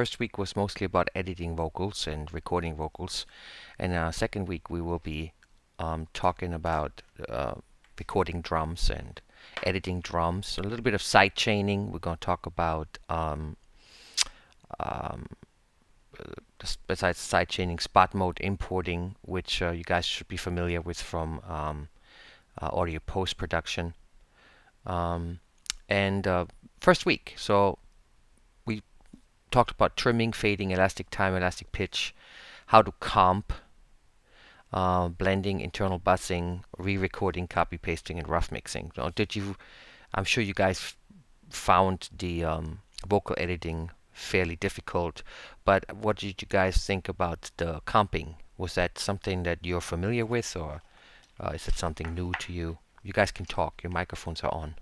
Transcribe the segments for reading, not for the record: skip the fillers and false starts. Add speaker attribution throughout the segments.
Speaker 1: First week was mostly about editing vocals and recording vocals, and second week we will be talking about recording drums and editing drums. A little bit of side chaining. We're going to talk about um, besides side chaining, spot mode importing, which you guys should be familiar with from audio post production. Um, and first week, so we talked about trimming, fading, elastic time, elastic pitch, how to comp, blending, internal buzzing, re-recording, copy pasting, and rough mixing. So did you? I'm sure you guys found the vocal editing fairly difficult, but what did you guys think about the comping? Was that something that you're familiar with, or is it something new to you? You guys can talk. Your microphones are on.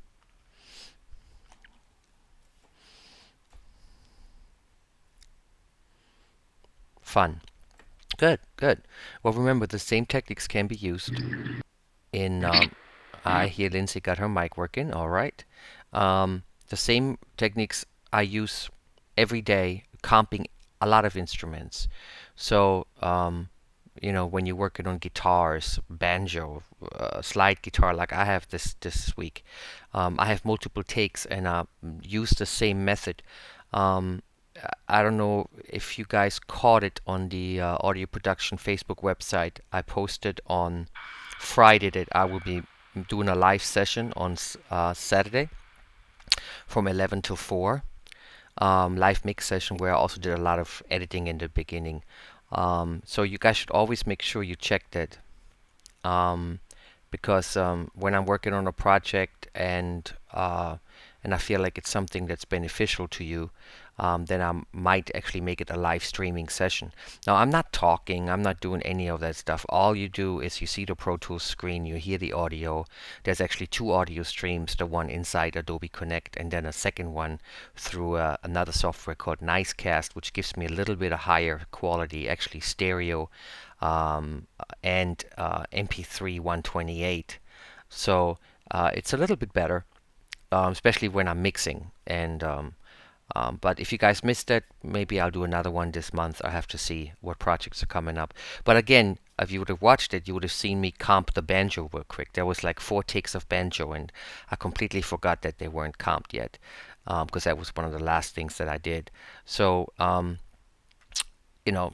Speaker 1: Fun. Good, good. Well, remember, the same techniques can be used in. I hear Lindsay got her mic working. All right. The same techniques I use every day, comping a lot of instruments. So, when you're working on guitars, banjo, slide guitar, like I have this week, I have multiple takes and use the same method. Um, I don't know if you guys caught it on the audio production Facebook website. I posted on Friday that I will be doing a live session on Saturday from 11 till 4. Live mix session where I also did a lot of editing in the beginning. So you guys should always make sure you check that. Um, because when I'm working on a project and I feel like it's something that's beneficial to you, then I might actually make it a live streaming session. Now, I'm not talking, I'm not doing any of that stuff. All you do is you see the Pro Tools screen, you hear the audio. There's actually two audio streams, the one inside Adobe Connect and then a second one through another software called Nicecast, which gives me a little bit of higher quality, actually stereo and MP3 128. So it's a little bit better, especially when I'm mixing. But if you guys missed it, maybe I'll do another one this month. I have to see what projects are coming up. But again, if you would have watched it, you would have seen me comp the banjo real quick. There was like 4 takes of banjo, and I completely forgot that they weren't comped yet, because that was one of the last things that I did. So, you know,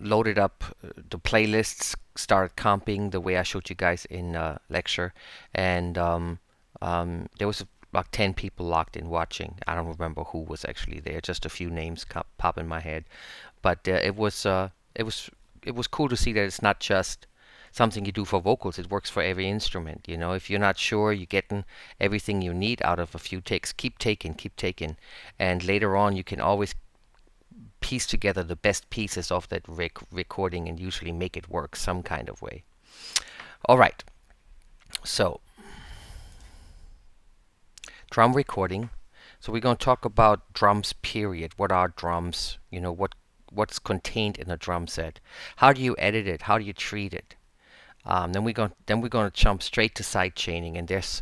Speaker 1: loaded up the playlists, started comping the way I showed you guys in lecture, and there was like 10 people locked in watching. I don't remember who was actually there. Just a few names pop in my head, but it was cool to see that it's not just something you do for vocals. It works for every instrument. If you're not sure you're getting everything you need out of a few takes, keep taking, and later on you can always piece together the best pieces of that recording and usually make it work some kind of way. All right, so drum recording. So we're going to talk about drums, period. What are drums? What's contained in a drum set? How do you edit it? How do you treat it? Then we're going to jump straight to side chaining, and there's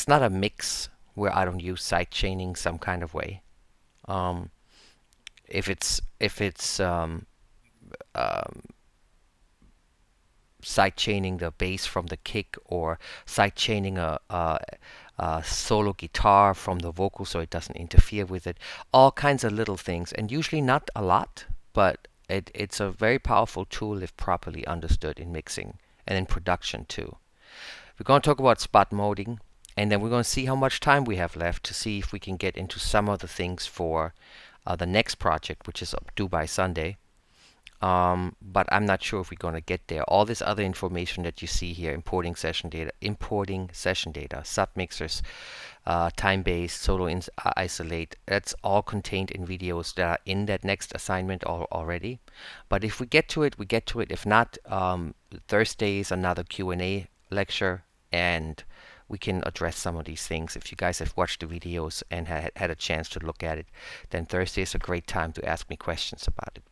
Speaker 1: not a mix where I don't use side chaining some kind of way. Um, if it's side chaining the bass from the kick, or side chaining a solo guitar from the vocal so it doesn't interfere with it. All kinds of little things, and usually not a lot, but it's a very powerful tool if properly understood in mixing and in production too. We're going to talk about spot moding, and then we're going to see how much time we have left to see if we can get into some of the things for the next project, which is due by Sunday. But I'm not sure if we're going to get there. All this other information that you see here, importing session data, submixers, time-based, solo isolate, that's all contained in videos that are in that next assignment already. But if we get to it, we get to it. If not, Thursday is another Q&A lecture, and we can address some of these things. If you guys have watched the videos and had a chance to look at it, then Thursday is a great time to ask me questions about it.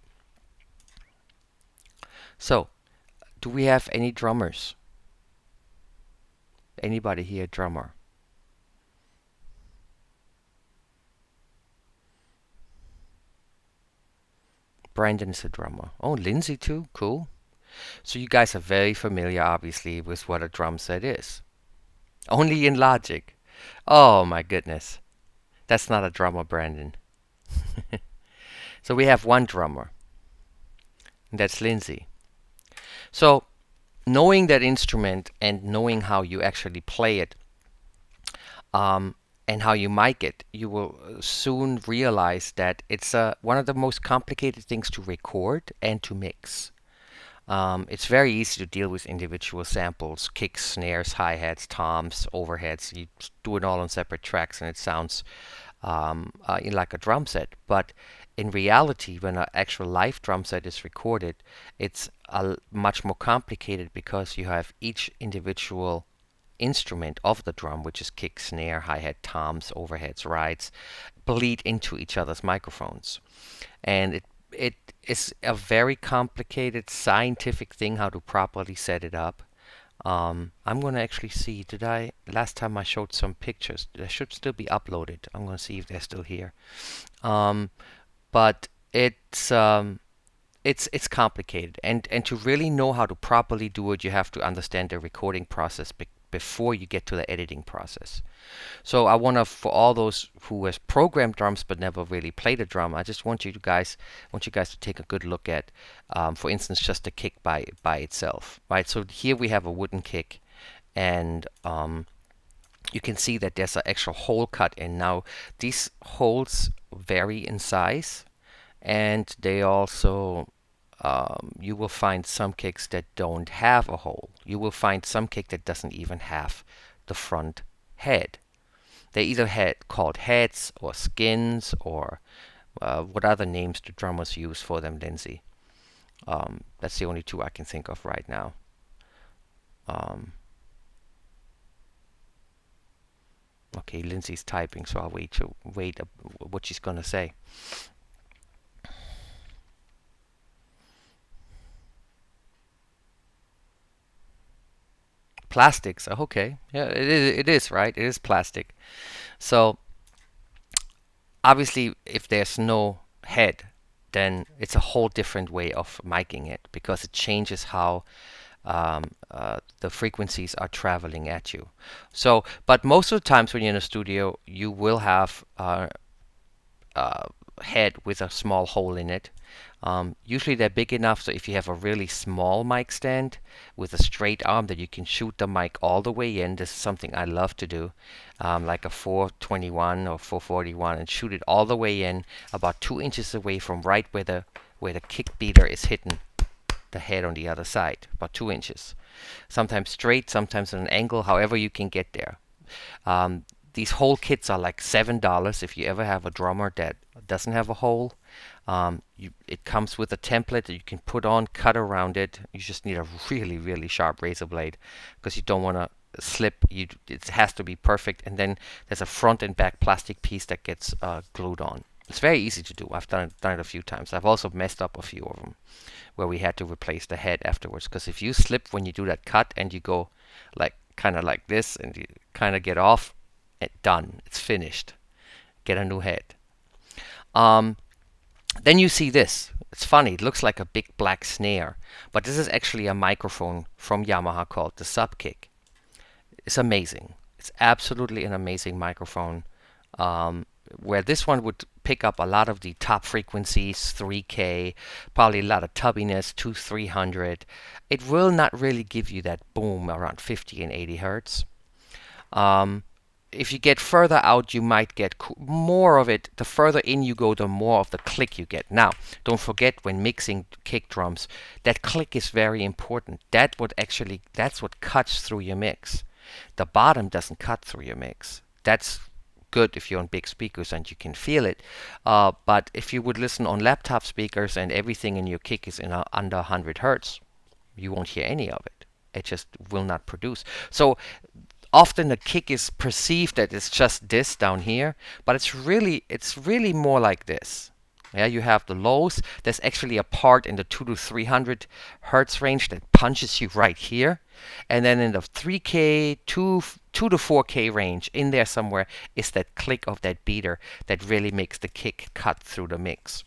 Speaker 1: So, do we have any drummers? Anybody here a drummer? Brandon is a drummer. Oh, Lindsay too. Cool. So you guys are very familiar, obviously, with what a drum set is. Only in Logic. Oh my goodness. That's not a drummer, Brandon. So we have one drummer, and that's Lindsay. So knowing that instrument and knowing how you actually play it, um, and how you mic it, you will soon realize that it's one of the most complicated things to record and to mix. It's very easy to deal with individual samples, kicks, snares, hi-hats, toms, overheads. You do it all on separate tracks and it sounds like a drum set. But in reality, when an actual live drum set is recorded, it's much more complicated because you have each individual instrument of the drum, which is kick, snare, hi-hat, toms, overheads, rides, bleed into each other's microphones. And it is a very complicated scientific thing how to properly set it up. I'm going to actually see, last time I showed some pictures, they should still be uploaded. I'm going to see if they're still here. But it's complicated, and to really know how to properly do it, you have to understand the recording process before you get to the editing process. So I want to, for all those who has programmed drums but never really played a drum, I just want you guys to take a good look at, for instance, just the kick by itself, right? So here we have a wooden kick, and you can see that there's an actual hole cut in. Now these holes vary in size, and they also you will find some kicks that don't have a hole. You will find some kick that doesn't even have the front head. They either called heads or skins or what other names do drummers use for them, Lindsay? That's the only two I can think of right now. Okay, Lindsay's typing, so I'll wait what she's gonna say. Plastics. Okay, yeah, it is right. It is plastic. So obviously, if there's no head, then it's a whole different way of miking it because it changes how the frequencies are traveling at you. So, but most of the times when you're in a studio, you will have head with a small hole in it. Usually they're big enough so if you have a really small mic stand with a straight arm that you can shoot the mic all the way in. This is something I love to do, like a 421 or 441, and shoot it all the way in, about 2 inches away from right where the kick beater is hitting the head on the other side, about 2 inches. Sometimes straight, sometimes at an angle, however you can get there. These whole kits are like $7 if you ever have a drummer that doesn't have a hole. It comes with a template that you can put on, cut around it. You just need a really, really sharp razor blade because you don't want to slip. It has to be perfect. And then there's a front and back plastic piece that gets glued on. It's very easy to do. I've done it a few times. I've also messed up a few of them where we had to replace the head afterwards. Because if you slip when you do that cut and you go like kind of like this and you kind of get off, done. It's finished. Get a new head. Then you see this. It's funny. It looks like a big black snare, but this is actually a microphone from Yamaha called the Subkick. It's amazing. It's absolutely an amazing microphone. Where this one would pick up a lot of the top frequencies, 3K, probably a lot of tubbiness, 300. It will not really give you that boom around 50 and 80 hertz. If you get further out, you might get more of it. The further in you go, the more of the click you get. Now, don't forget when mixing kick drums, that click is very important. That's what cuts through your mix. The bottom doesn't cut through your mix. That's good if you're on big speakers and you can feel it. But if you would listen on laptop speakers and everything in your kick is under 100 hertz, you won't hear any of it. It just will not produce. So often the kick is perceived that it's just this down here, but it's really more like this. Yeah, you have the lows. There's actually a part in the 2 to 300 hertz range that punches you right here, and then in the 3K, 2 to 4K range, in there somewhere is that click of that beater that really makes the kick cut through the mix.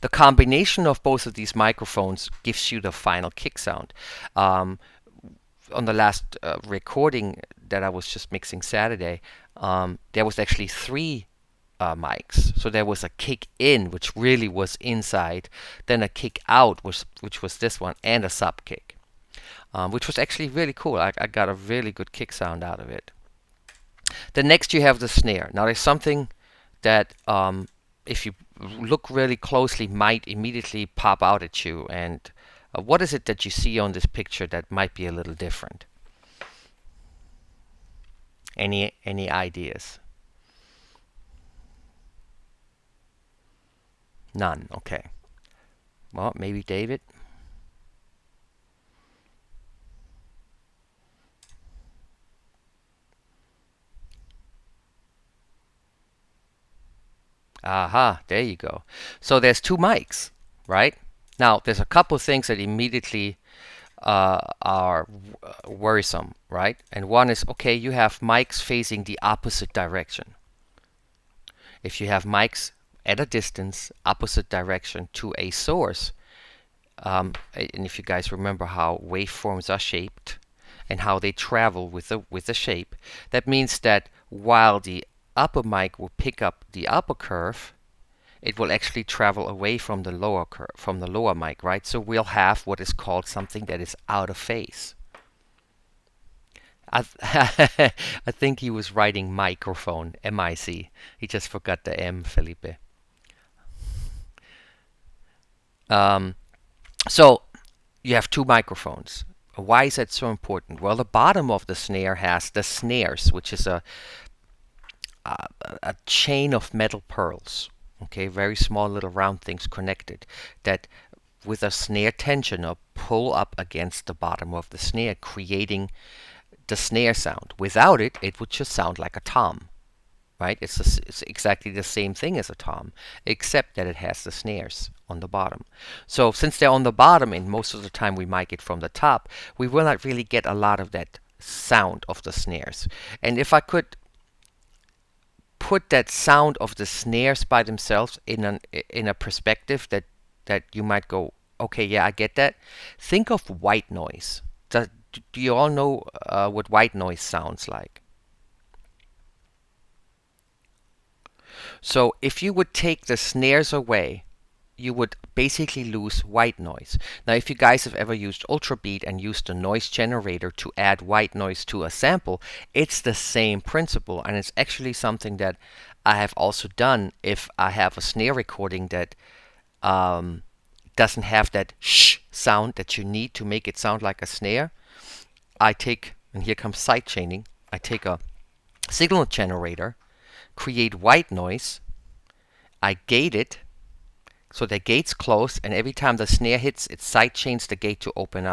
Speaker 1: The combination of both of these microphones gives you the final kick sound. Um, on the last recording that I was just mixing Saturday, there was actually three mics. So there was a kick in, which really was inside, then a kick out, which was this one, and a sub kick, which was actually really cool. I got a really good kick sound out of it. Then next you have the snare. Now there's something that if you look really closely might immediately pop out at you. And what is it that you see on this picture that might be a little different? Any ideas? None. Okay. Well, maybe David. Aha, there you go. So there's two mics, right? Now, there's a couple things that immediately are worrisome, right? And one is, okay, you have mics facing the opposite direction. If you have mics at a distance, opposite direction to a source, and if you guys remember how waveforms are shaped and how they travel with the shape, that means that while the upper mic will pick up the upper curve, it will actually travel away from the lower curve, from the lower mic, right? So we'll have what is called something that is out of phase. I I think he was writing microphone, M-I-C. He just forgot the M, Felipe. So you have two microphones. Why is that so important? Well, the bottom of the snare has the snares, which is a chain of metal pearls. Okay, very small little round things connected that with a snare tensioner pull up against the bottom of the snare, creating the snare sound. Without it, it would just sound like a tom, right? It's exactly the same thing as a tom, except that it has the snares on the bottom. So since they're on the bottom, and most of the time we mic it from the top, we will not really get a lot of that sound of the snares. And if I could put that sound of the snares by themselves in a perspective that you might go, okay, yeah, I get that. Think of white noise. Do you all know what white noise sounds like? So if you would take the snares away, you would basically lose white noise. Now, if you guys have ever used Ultrabeat and used a noise generator to add white noise to a sample, it's the same principle, and it's actually something that I have also done if I have a snare recording that doesn't have that shh sound that you need to make it sound like a snare. I take, and here comes side chaining, I take a signal generator, create white noise, I gate it, so the gate's closed, and every time the snare hits, it side chains the gate to opening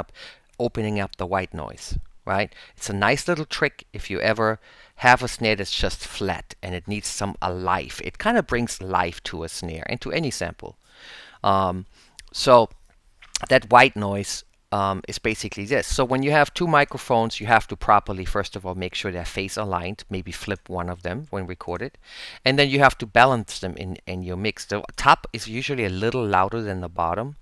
Speaker 1: up the white noise, right? It's a nice little trick if you ever have a snare that's just flat and it needs some life. It kind of brings life to a snare and to any sample. So that white noise is basically this. So when you have two microphones, you have to properly, first of all, make sure they're phase aligned, maybe flip one of them when recorded. And then you have to balance them in your mix. The top is usually a little louder than the bottom,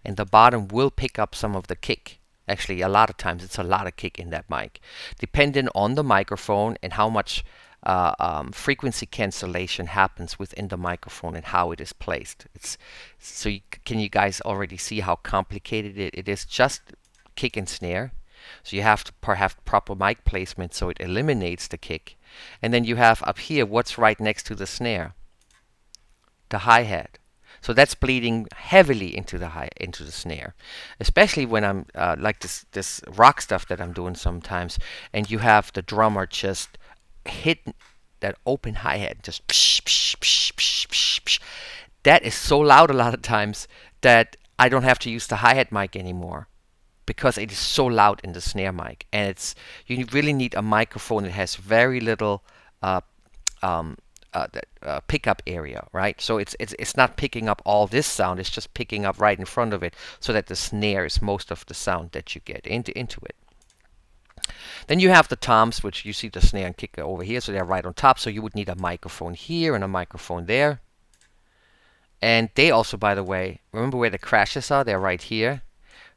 Speaker 1: and the bottom will pick up some of the kick. Actually, a lot of times it's a lot of kick in that mic. Depending on the microphone and how much frequency cancellation happens within the microphone and how it is placed. Can you guys already see how complicated it is? Just kick and snare. So you have to have proper mic placement so it eliminates the kick. And then you have up here what's right next to the snare, the hi-hat. So that's bleeding heavily into the snare, especially when I'm like this rock stuff that I'm doing sometimes, and you have the drummer just hit that open hi-hat, just psh, psh, psh, psh, psh, psh. That is so loud a lot of times that I don't have to use the hi-hat mic anymore because it is so loud in the snare mic. And you really need a microphone that has very little pickup area, right? So it's not picking up all this sound, it's just picking up right in front of it so that the snare is most of the sound that you get into it. Then you have the toms, which you see the snare and kick over here, so they're right on top. So you would need a microphone here and a microphone there. And they also, by the way, remember where the crashes are? They're right here.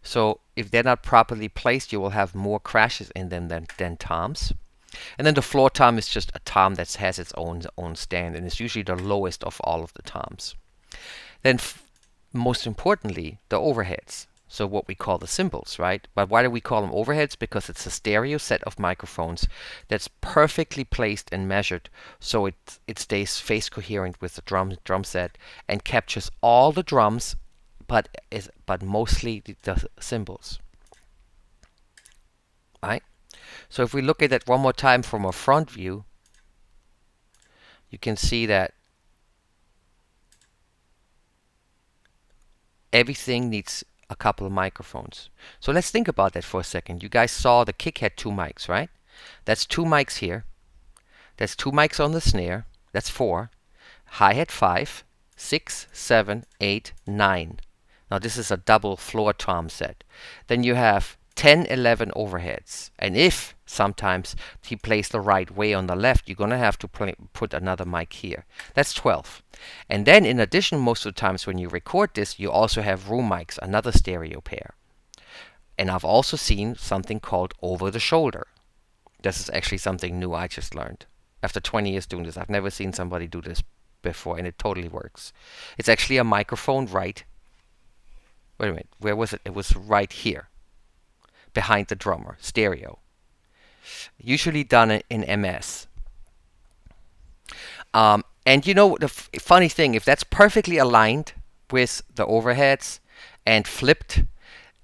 Speaker 1: So if they're not properly placed, you will have more crashes in them than toms. And then the floor tom is just a tom that has its own stand, and it's usually the lowest of all of the toms. Then, most importantly, the overheads. So what we call the cymbals, right? But why do we call them overheads? Because it's a stereo set of microphones that's perfectly placed and measured, so it stays phase coherent with the drum set and captures all the drums, but mostly the cymbals. Right? So if we look at that one more time from a front view, you can see that everything needs a couple of microphones. So let's think about that for a second. You guys saw the kick had two mics, right? That's two mics here. That's two mics on the snare. That's four. Hi-hat 5, 6, 7, 8, 9. Now this is a double floor tom set. Then you have 10, 11 overheads. And if sometimes he plays the right way on the left, you're going to have to put another mic here. That's 12. And then in addition, most of the times when you record this, you also have room mics, another stereo pair. And I've also seen something called over the shoulder. This is actually something new I just learned. After 20 years doing this, I've never seen somebody do this before, and it totally works. It's actually a microphone right. Wait a minute, where was it? It was right here, behind the drummer, stereo. Usually done in MS. And you know, the funny thing, if that's perfectly aligned with the overheads and flipped,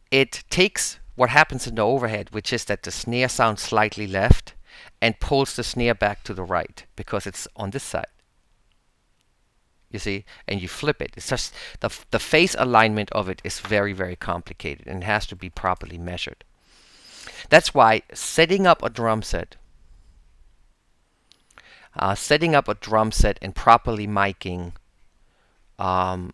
Speaker 1: it takes what happens in the overhead, which is that the snare sounds slightly left, and pulls the snare back to the right because it's on this side. You see, and you flip it. It's just the phase alignment of it is very, very complicated, and it has to be properly measured. That's why setting up a drum set and properly miking, and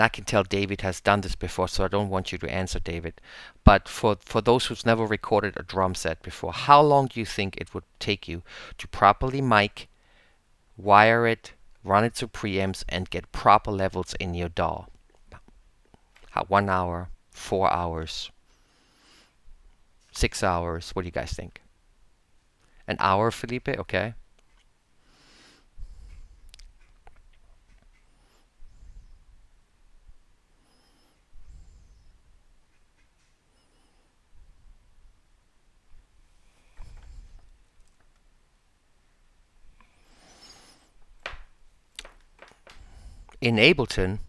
Speaker 1: I can tell David has done this before, so I don't want you to answer, David. But for those who's never recorded a drum set before, how long do you think it would take you to properly mic, wire it, run it to preamps, and get proper levels in your DAW? 1 hour, 4 hours, 6 hours? What do you guys think? An hour, Felipe? Okay. In Ableton,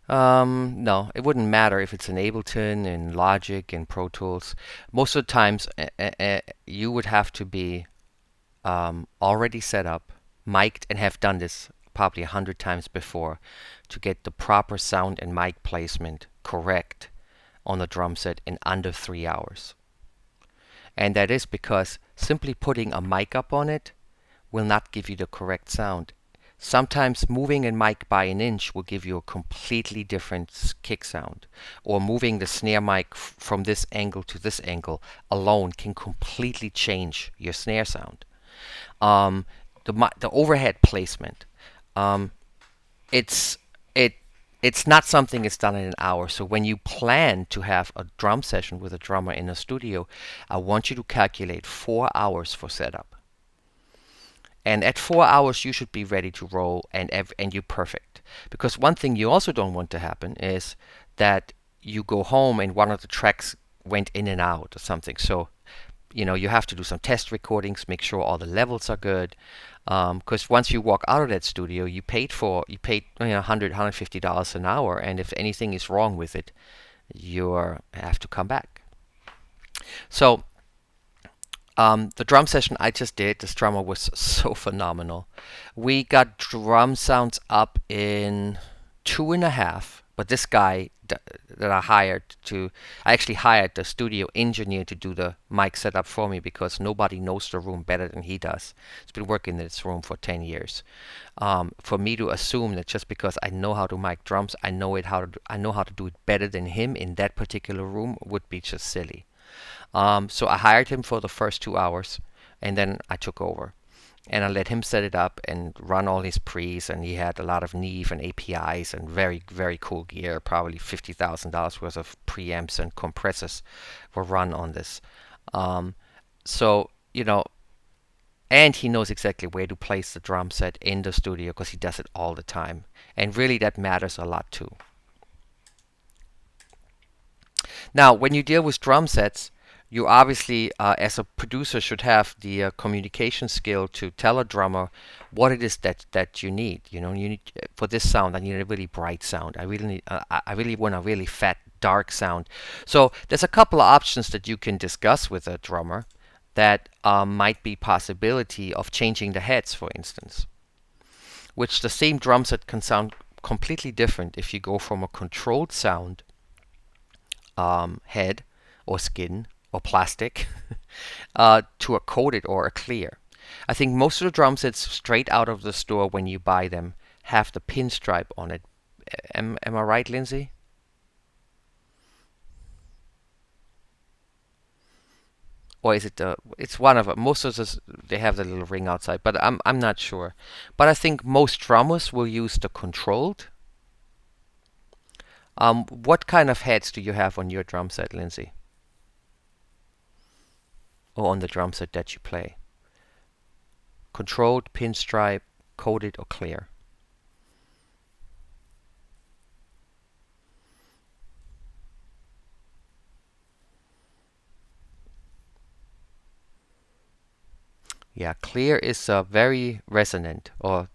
Speaker 1: no, it wouldn't matter if it's in Ableton, in Logic, in Pro Tools. Most of the times, you would have to be already set up, mic'd, and have done this probably 100 times before to get the proper sound and mic placement correct on the drum set in under 3 hours. And that is because simply putting a mic up on it will not give you the correct sound. Sometimes moving a mic by an inch will give you a completely different kick sound. Or moving the snare mic from this angle to this angle alone can completely change your snare sound. The overhead placement, it's not something that's done in an hour. So when you plan to have a drum session with a drummer in a studio, I want you to calculate 4 hours for setup. And at 4 hours, you should be ready to roll, and you're perfect. Because one thing you also don't want to happen is that you go home and one of the tracks went in and out or something. So, you know, you have to do some test recordings, make sure all the levels are good. Because once you walk out of that studio, you paid $100, $150 an hour, and if anything is wrong with it, you have to come back. So the drum session I just did, this drummer was so phenomenal. We got drum sounds up in 2.5, but this guy that I actually hired the studio engineer to do the mic setup for me because nobody knows the room better than he does. He's been working in this room for 10 years. For me to assume that just because I know how to mic drums, I know how to do it better than him in that particular room would be just silly. So I hired him for the first 2 hours, and then I took over. and I let him set it up and run all his pre's, and he had a lot of Neve and APIs and very, very cool gear. Probably $50,000 worth of preamps and compressors were run on this. Um, so, and he knows exactly where to place the drum set in the studio because he does it all the time. And really, that matters a lot too. Now, when you deal with drum sets, you obviously, as a producer, should have the communication skill to tell a drummer what it is that you need. You need for this sound. I need a really bright sound. I really want a really fat, dark sound. So there's a couple of options that you can discuss with a drummer that might be possibility of changing the heads, for instance, which the same drum set can sound completely different if you go from a controlled sound head or skin or plastic to a coated or a clear. I think most of the drum sets straight out of the store when you buy them have the pinstripe on it. Am I right, Lindsay? Or is it it's one of them. Most of this they have the little ring outside, but I'm not sure. But I think most drummers will use the controlled. What kind of heads do you have on your drum set, Lindsay? Or on the drum set that you play? Controlled, pinstripe, coated, or clear? Yeah, clear is very resonant, or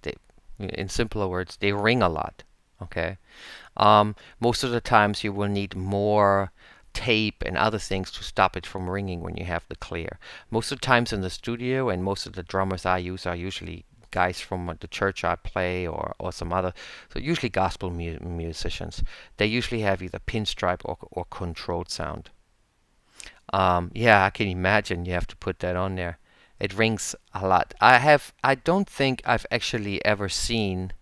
Speaker 1: in simpler words, they ring a lot. Okay. Most of the times you will need more tape and other things to stop it from ringing when you have the clear. Most of the times in the studio, and most of the drummers I use are usually guys from the church I play, or some other, so usually gospel musicians. They usually have either pinstripe or controlled sound. Yeah, I can imagine you have to put that on there. It rings a lot. I don't think I've actually ever seen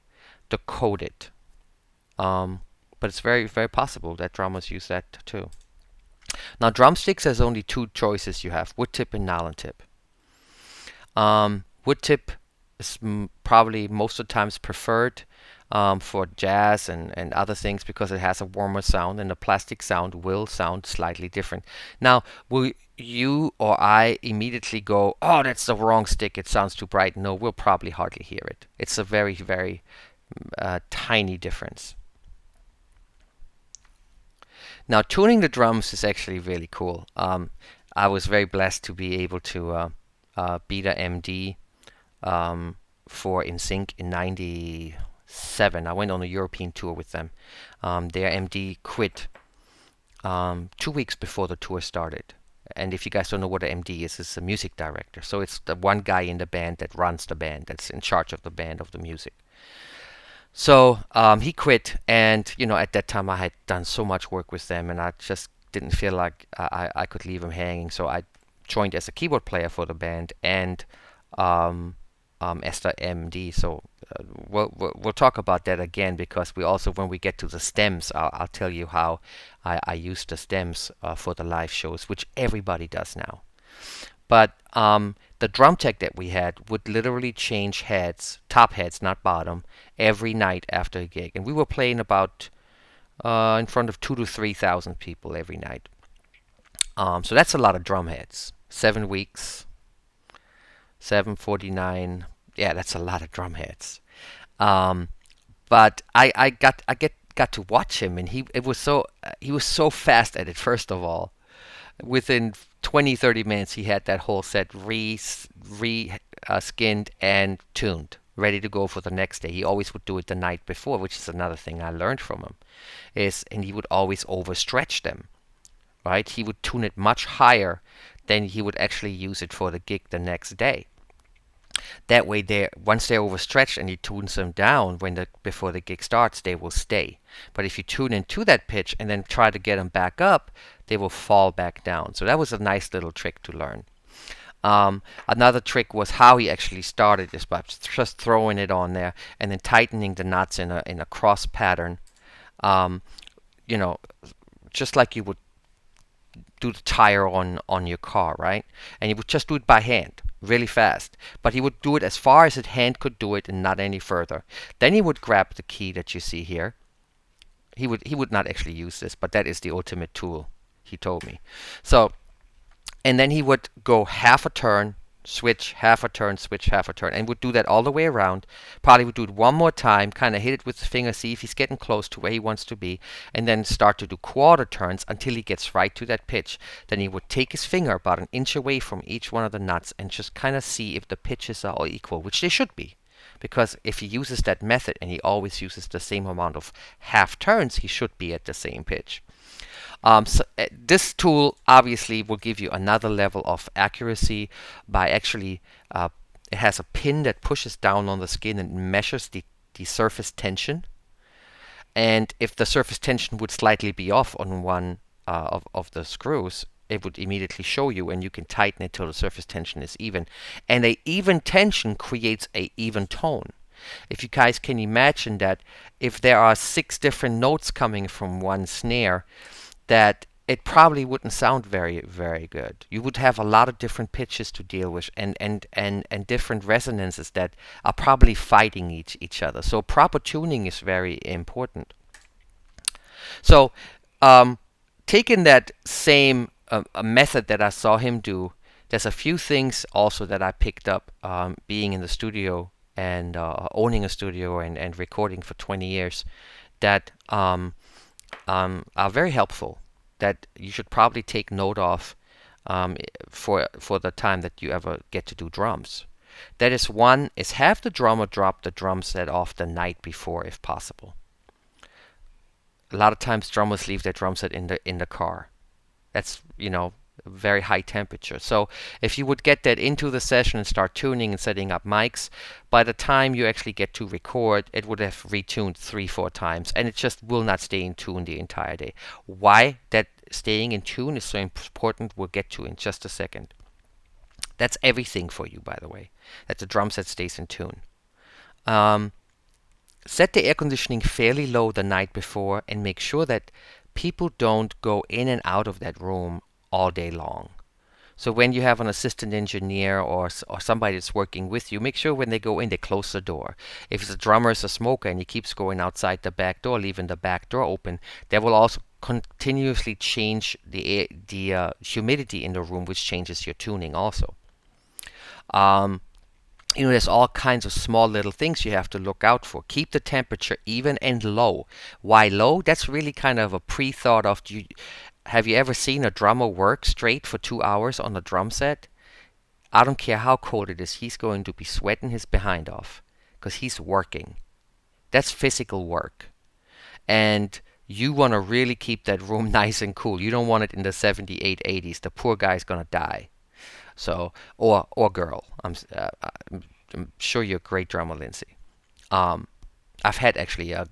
Speaker 1: the coated. But it's very, very possible that drummers use that too. Now, drumsticks has only two choices you have: wood tip and nylon tip. Wood tip is probably most of the times preferred for jazz and other things because it has a warmer sound, and the plastic sound will sound slightly different. Now, will you or I immediately go, "Oh, that's the wrong stick, it sounds too bright"? No, we'll probably hardly hear it. It's a very, very tiny difference. Now, tuning the drums is actually really cool. I was very blessed to be able to be the MD for InSync in '97. I went on a European tour with them. Their MD quit 2 weeks before the tour started. And if you guys don't know what an MD is, it's a music director. So it's the one guy in the band that runs the band, that's in charge of the band, of the music. So he quit, and at that time I had done so much work with them, and I just didn't feel like I could leave him hanging. So I joined as a keyboard player for the band and as the MD. So we'll talk about that again because we also, when we get to the stems, I'll tell you how I use the stems for the live shows, which everybody does now. But the drum tech that we had would literally change heads, top heads, not bottom, every night after a gig. And we were playing about in front of 2 to 3 thousand people every night. So that's a lot of drum heads. 7 weeks, 749. Yeah, that's a lot of drum heads. Um, but I got to watch him, and he was so fast at it. First of all, within 20, 30 minutes, he had that whole set skinned and tuned, ready to go for the next day. He always would do it the night before, which is another thing I learned from him. And he would always overstretch them, right? He would tune it much higher than he would actually use it for the gig the next day. That way, once they're overstretched and he tunes them down before the gig starts, they will stay. But if you tune into that pitch and then try to get them back up, they will fall back down. So that was a nice little trick to learn. Another trick was how he actually started is by just throwing it on there and then tightening the nuts in a cross pattern. Um, you know, just like you would do the tire on your car, right? And you would just do it by hand, really fast. But he would do it as far as his hand could do it and not any further. Then he would grab the key that you see here. He would not actually use this, but that is the ultimate tool, he told me. So, and then he would go half a turn, switch, half a turn, switch, half a turn, and would do that all the way around. Probably would do it one more time, kind of hit it with the finger, see if he's getting close to where he wants to be, and then start to do quarter turns until he gets right to that pitch. Then he would take his finger about an inch away from each one of the nuts and just kind of see if the pitches are all equal, which they should be. Because if he uses that method and he always uses the same amount of half turns, he should be at the same pitch. This tool obviously will give you another level of accuracy by actually, it has a pin that pushes down on the skin and measures the surface tension. And if the surface tension would slightly be off on one of the screws, it would immediately show you, and you can tighten it till the surface tension is even. And a even tension creates a even tone. If you guys can imagine that if there are 6 different notes coming from one snare, that it probably wouldn't sound very, very good. You would have a lot of different pitches to deal with and different resonances that are probably fighting each other. So proper tuning is very important. So taking that same method that I saw him do, there's a few things also that I picked up being in the studio and owning a studio and recording for 20 years that are very helpful, that you should probably take note of for the time that you ever get to do drums. That is, one is have the drummer drop the drum set off the night before if possible. A lot of times drummers leave their drum set in the car. That's, very high temperature. So if you would get that into the session and start tuning and setting up mics, by the time you actually get to record, it would have retuned 3-4 times, and it just will not stay in tune the entire day. Why that staying in tune is so important, we'll get to in just a second. That's everything for you, by the way, that the drum set stays in tune. Set the air conditioning fairly low the night before and make sure that people don't go in and out of that room all day long. So when you have an assistant engineer or somebody that's working with you, make sure when they go in, they close the door. If the drummer is a smoker and he keeps going outside the back door, leaving the back door open, that will also continuously change the humidity in the room, which changes your tuning also. There's all kinds of small little things you have to look out for. Keep the temperature even and low. Why low? That's really kind of a pre-thought of, have you ever seen a drummer work straight for 2 hours on a drum set? I don't care how cold it is, he's going to be sweating his behind off because he's working. That's physical work. And you want to really keep that room nice and cool. You don't want it in the 78, 80s. The poor guy's going to die. So, or girl. I'm sure you're a great drummer, Lindsay. I've had actually a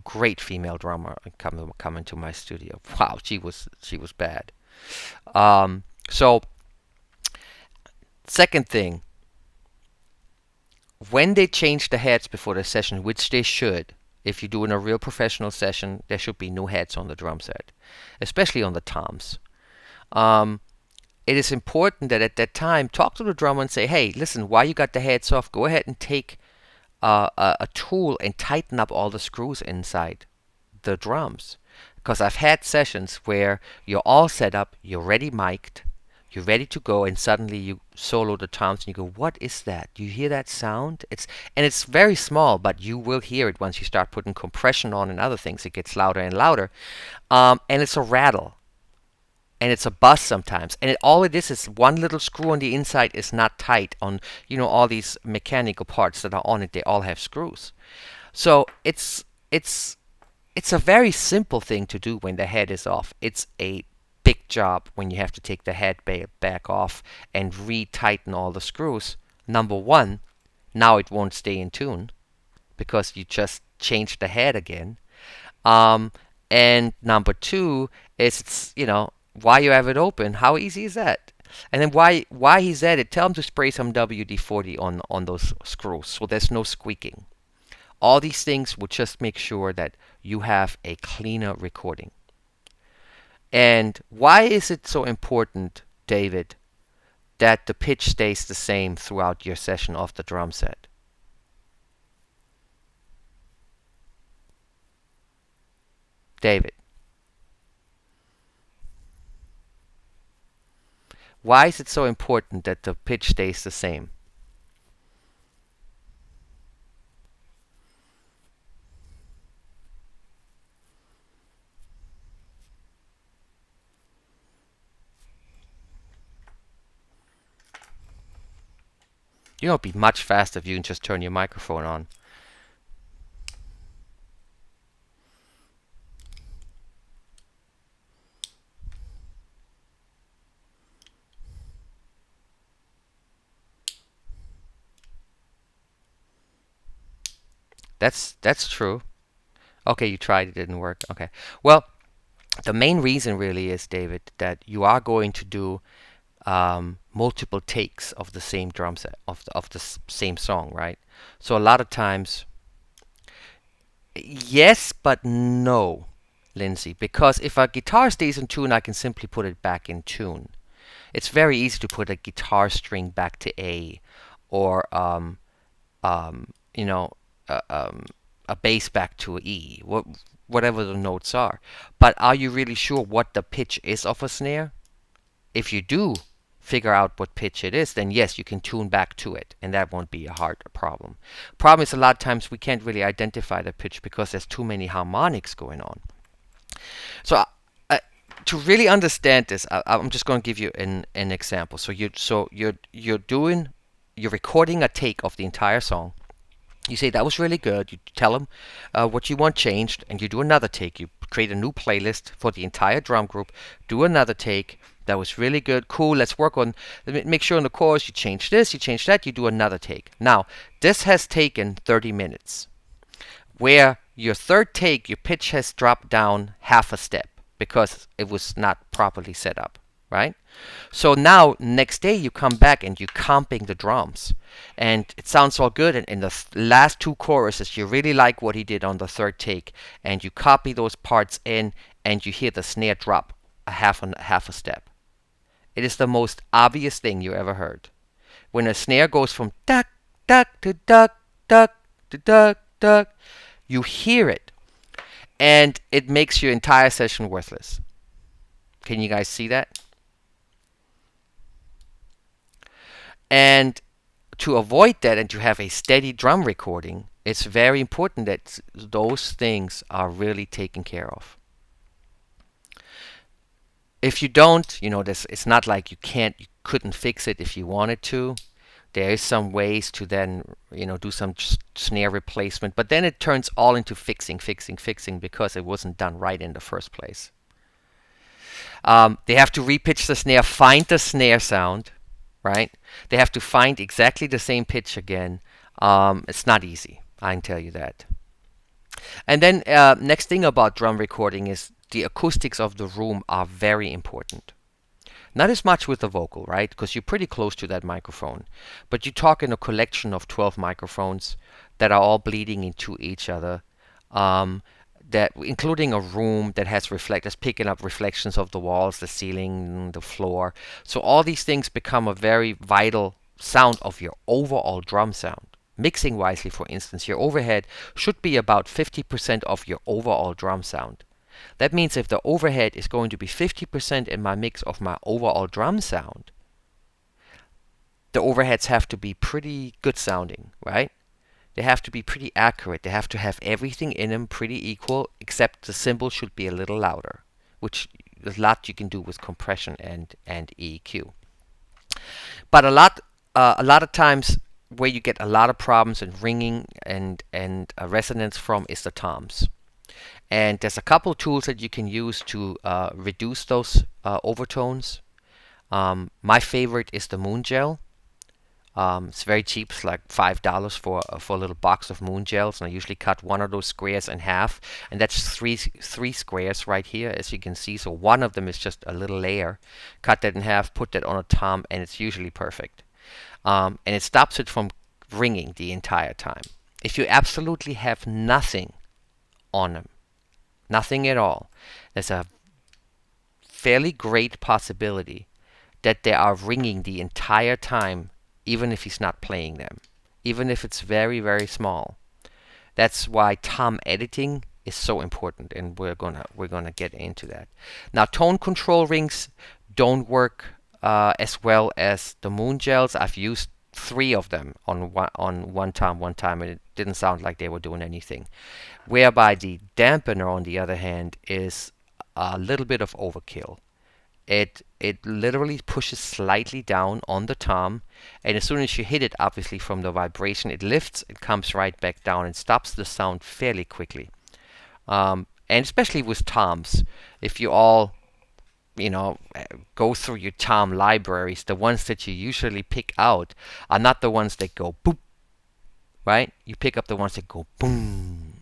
Speaker 1: great female drummer come into my studio. Wow, she was bad. So, second thing, when they change the heads before the session, which they should, if you're doing a real professional session, there should be no heads on the drum set, especially on the toms. It is important that at that time, talk to the drummer and say, hey, listen, while you got the heads off, go ahead and take a tool and tighten up all the screws inside the drums. Because I've had sessions where you're all set up, you're ready mic'd, you're ready to go, and suddenly you solo the toms and you go, what is that? Do you hear that sound? It's very small, but you will hear it once you start putting compression on and other things. It gets louder and louder. And it's a rattle. And it's a buzz sometimes. And all it is one little screw on the inside is not tight on, all these mechanical parts that are on it. They all have screws. So it's a very simple thing to do when the head is off. It's a big job when you have to take the head back off and re-tighten all the screws. Number one, now it won't stay in tune because you just changed the head again. And number two is why you have it open. How easy is that? And then why he's at it, tell him to spray some WD-40 on those screws so there's no squeaking. All these things will just make sure that you have a cleaner recording. And why is it so important, David, that the pitch stays the same throughout your session of the drum set? David, why is it so important that the pitch stays the same? You know, it'd be much faster if you can just turn your microphone on. That's true. Okay, you tried, it didn't work. Okay. Well, the main reason really is, David, that you are going to do multiple takes of the same drum set of the same song, right? So a lot of times, yes, but no, Lindsay, because if a guitar stays in tune, I can simply put it back in tune. It's very easy to put a guitar string back to A, or you know, uh, um, a bass back to E, whatever the notes are. But are you really sure what the pitch is of a snare? If you do figure out what pitch it is, then yes, you can tune back to it, and that won't be a hard problem. Problem is, a lot of times we can't really identify the pitch because there's too many harmonics going on. So to really understand this, I'm just going to give you an example. You're recording a take of the entire song. You say that was really good. You tell them what you want changed, and you do another take. You create a new playlist for the entire drum group. Do another take. That was really good. Cool. Let's work on. Make sure in the chorus you change this, you change that. You do another take. Now this has taken 30 minutes. Where your third take, your pitch has dropped down half a step because it was not properly set up, right? So now, next day, you come back and you're comping the drums. And it sounds all good. And in the last two choruses, you really like what he did on the third take. And you copy those parts in, and you hear the snare drop half a step. It is the most obvious thing you ever heard. When a snare goes from duck, duck to duck, duck to duck, duck, you hear it. And it makes your entire session worthless. Can you guys see that? And to avoid that and to have a steady drum recording, it's very important that those things are really taken care of. If you don't, it's not like you couldn't fix it if you wanted to. There is some ways to then, do some snare replacement, but then it turns all into fixing because it wasn't done right in the first place. They have to repitch the snare, find the snare sound, right? They have to find exactly the same pitch again. It's not easy, I can tell you that. And then next thing about drum recording is the acoustics of the room are very important. Not as much with the vocal, right? Because you're pretty close to that microphone. But you talk in a collection of 12 microphones that are all bleeding into each other. That including a room that has reflectors picking up reflections of the walls, the ceiling, the floor. So all these things become a very vital sound of your overall drum sound. Mixing wisely, for instance, your overhead should be about 50% of your overall drum sound. That means if the overhead is going to be 50% in my mix of my overall drum sound, the overheads have to be pretty good sounding, right? They have to be pretty accurate. They have to have everything in them pretty equal, except the cymbal should be a little louder, which there's a lot you can do with compression and EQ. But a lot of times where you get a lot of problems in ringing and resonance from is the toms. And there's a couple tools that you can use to reduce those overtones. My favorite is the Moon Gel. It's very cheap. It's like $5 for a little box of Moon Gels, and I usually cut one of those squares in half, and that's three squares right here, as you can see. So one of them is just a little layer. Cut that in half, put that on a tom, and it's usually perfect. And it stops it from ringing the entire time. If you absolutely have nothing on them, nothing at all, there's a fairly great possibility that they are ringing the entire time, even if he's not playing them, even if it's very, very small. That's why tom editing is so important, and we're gonna get into that. Now, tone control rings don't work as well as the moon gels. I've used 3 of them on one time, and it didn't sound like they were doing anything. Whereby the dampener, on the other hand, is a little bit of overkill. It literally pushes slightly down on the tom, and as soon as you hit it, obviously from the vibration, it lifts, it comes right back down and stops the sound fairly quickly. And especially with toms, if you all go through your tom libraries, the ones that you usually pick out are not the ones that go boop, right? You pick up the ones that go boom.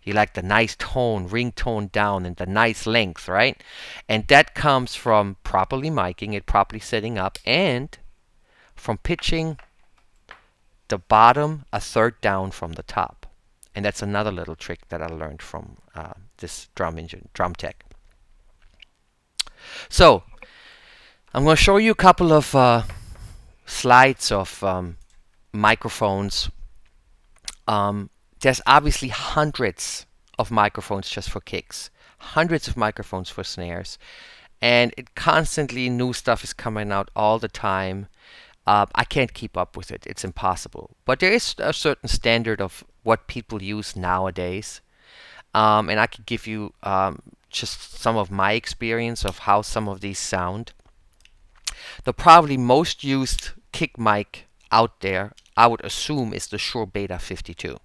Speaker 1: You like the nice tone, ring tone down, and the nice length, right? And that comes from properly miking it, properly setting up, and from pitching the bottom a third down from the top. And that's another little trick that I learned from this drum tech. So I'm going to show you a couple of slides of microphones. There's obviously hundreds of microphones just for kicks, hundreds of microphones for snares, and constantly new stuff is coming out all the time. I can't keep up with it. It's impossible. But there is a certain standard of what people use nowadays. And I could give you just some of my experience of how some of these sound. The probably most used kick mic out there, I would assume, is the Shure Beta 52.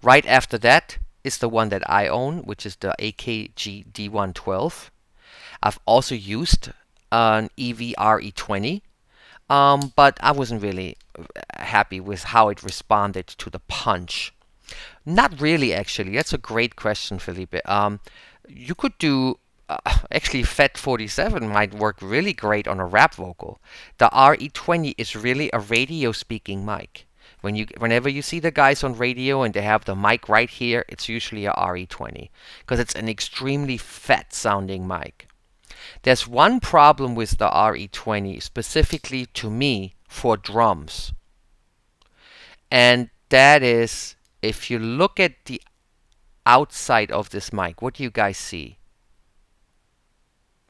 Speaker 1: Right after that is the one that I own, which is the AKG D112. I've also used an EV-RE20, but I wasn't really happy with how it responded to the punch. Not really, actually. That's a great question, Felipe. You could do actually FET 47 might work really great on a rap vocal. The RE20 is really a radio speaking mic. Whenever you see the guys on radio and they have the mic right here, it's usually a RE20 because it's an extremely fat sounding mic. There's one problem with the RE20, specifically to me, for drums. And that is, if you look at the outside of this mic, what do you guys see?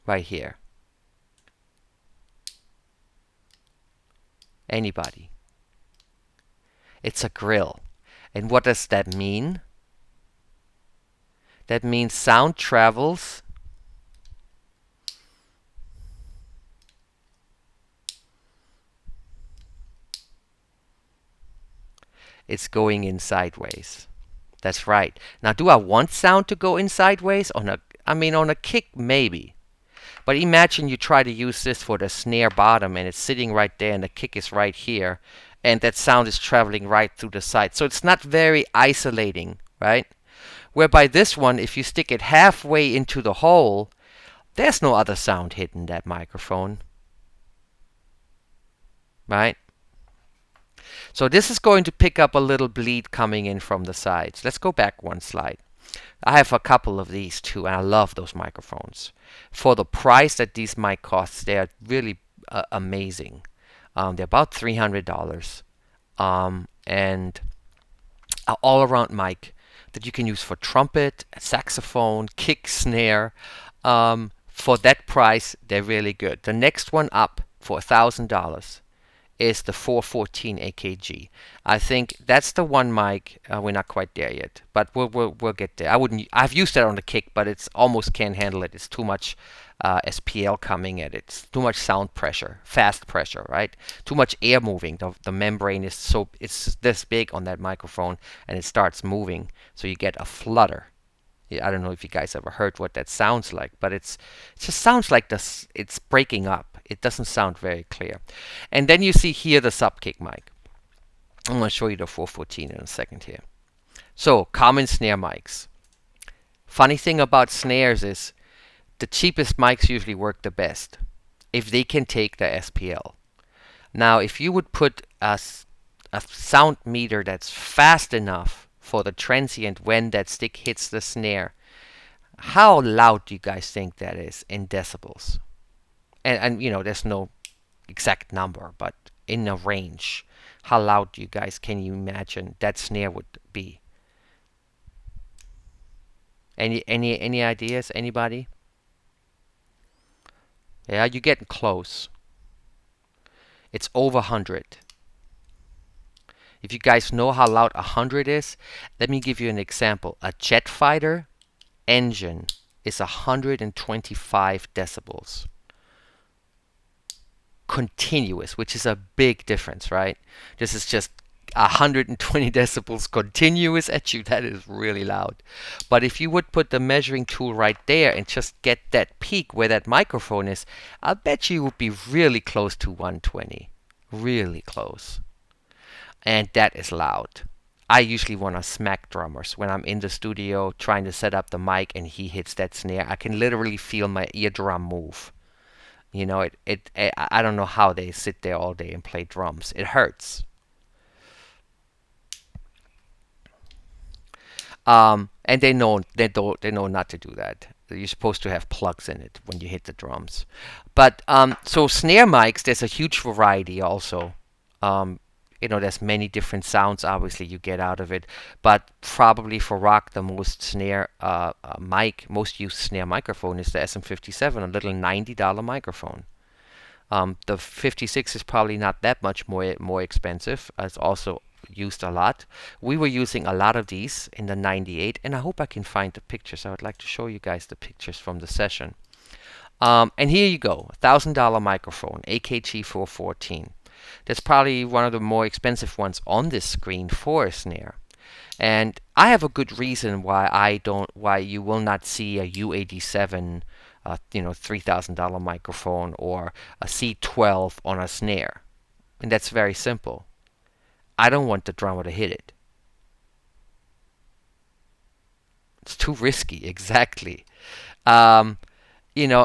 Speaker 1: Right here. Anybody? It's a grill. And what does that mean? That means sound travels it's going in sideways. That's right. Now, do I want sound to go in sideways? On a kick, maybe. But imagine you try to use this for the snare bottom and it's sitting right there and the kick is right here and that sound is traveling right through the side. So it's not very isolating, right? Whereby this one, if you stick it halfway into the hole, there's no other sound hitting that microphone, right? So this is going to pick up a little bleed coming in from the sides. Let's go back one slide. I have a couple of these too, and I love those microphones. For the price that these mic costs, they are really amazing. They're about $300, and an all-around mic that you can use for trumpet, saxophone, kick, snare. For that price, they're really good. The next one up for $1,000 is the 414 AKG. I think that's the one mic. We're not quite there yet, but we'll get there. I've used that on the kick, but it's almost can't handle it. It's too much SPL coming at it. It's too much sound pressure, fast pressure, right? Too much air moving. The membrane is it's this big on that microphone, and it starts moving, so you get a flutter. I don't know if you guys ever heard what that sounds like, but it just sounds like it's breaking up. It doesn't sound very clear. And then you see here the sub-kick mic. I'm going to show you the 414 in a second here. So, common snare mics. Funny thing about snares is the cheapest mics usually work the best if they can take the SPL. Now, if you would put a sound meter that's fast enough for the transient when that stick hits the snare, how loud do you guys think that is in decibels? And there's no exact number, but in a range. How loud do you guys can you imagine that snare would be? Any ideas? Anybody? Yeah, you're getting close. It's over 100. If you guys know how loud 100 is, let me give you an example. A jet fighter engine is 125 decibels. Continuous, which is a big difference, right? This is just 120 decibels continuous at you. That is really loud. But if you would put the measuring tool right there and just get that peak where that microphone is, I bet you would be really close to 120. Really close. And that is loud. I usually want to smack drummers when I'm in the studio trying to set up the mic and he hits that snare. I can literally feel my eardrum move. I don't know how they sit there all day and play drums. It hurts. And they know not to do that. You're supposed to have plugs in it when you hit the drums. But so snare mics, there's a huge variety also. Um, there's many different sounds obviously you get out of it, but probably for rock the most used snare microphone is the SM57, a little $90 microphone. The 56 is probably not that much more expensive. It's also used a lot. We were using a lot of these in the 98, and I hope I can find the pictures. I would like to show you guys the pictures from the session. And here you go, $1,000 microphone, AKG 414. That's probably one of the more expensive ones on this screen for a snare. And I have a good reason why you will not see a U87, $3,000 microphone or a C12 on a snare. And that's very simple. I don't want the drummer to hit it. It's too risky, exactly. Um,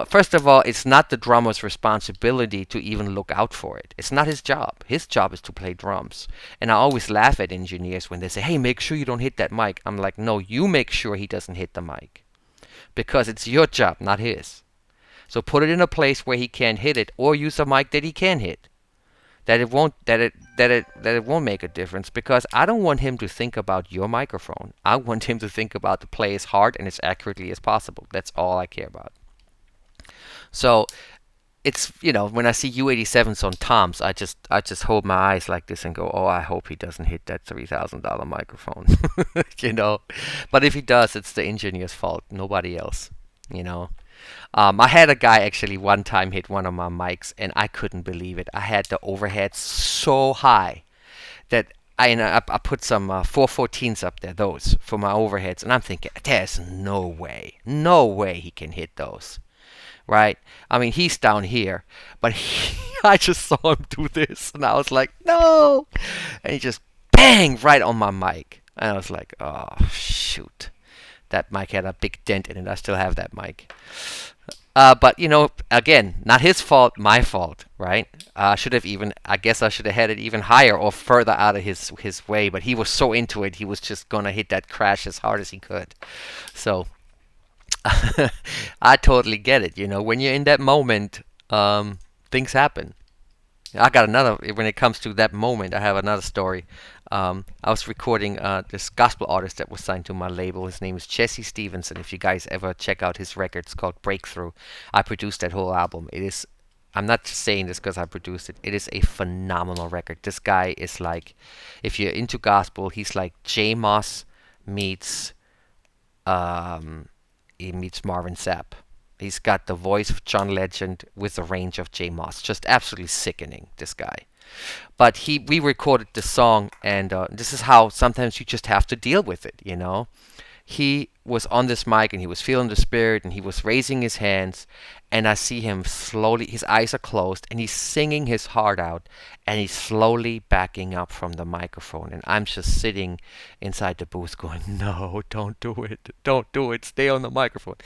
Speaker 1: first of all, it's not the drummer's responsibility to even look out for it. It's not his job. His job is to play drums. And I always laugh at engineers when they say, hey, make sure you don't hit that mic. I'm like, no, you make sure he doesn't hit the mic. Because it's your job, not his. So put it in a place where he can't hit it, or use a mic that he can hit. That it won't make a difference, because I don't want him to think about your microphone. I want him to think about to play as hard and as accurately as possible. That's all I care about. So it's when I see U87s on toms, I just hold my eyes like this and go, oh, I hope he doesn't hit that $3,000 microphone. you know. But if he does, it's the engineer's fault, nobody else. You know. I had a guy actually one time hit one of my mics, and I couldn't believe it. I had the overhead so high that I put some 414s up there, those for my overheads, and I'm thinking, there's no way he can hit those, right? I mean, he's down here, but I just saw him do this, and I was like, no, and he just bang right on my mic, and I was like, oh shoot, that mic had a big dent in it. I still have that mic. But again, not his fault, my fault, right? I guess I should have had it even higher or further out of his way. But he was so into it, he was just gonna hit that crash as hard as he could. So I totally get it. When you're in that moment, things happen. I got another. When it comes to that moment, I have another story. I was recording this gospel artist that was signed to my label. His name is Jesse Stevenson. If you guys ever check out his record, it's called Breakthrough. I produced that whole album. It is. I'm not just saying this because I produced it. It is a phenomenal record. This guy is like, if you're into gospel, he's like J Moss meets he meets Marvin Sapp. He's got the voice of John Legend with the range of J Moss. Just absolutely sickening, this guy. But we recorded the song, and this is how sometimes you just have to deal with it. He was on this mic, and he was feeling the spirit, and he was raising his hands, and I see him slowly, his eyes are closed, and he's singing his heart out, and he's slowly backing up from the microphone, and I'm just sitting inside the booth going, no, don't do it, stay on the microphone.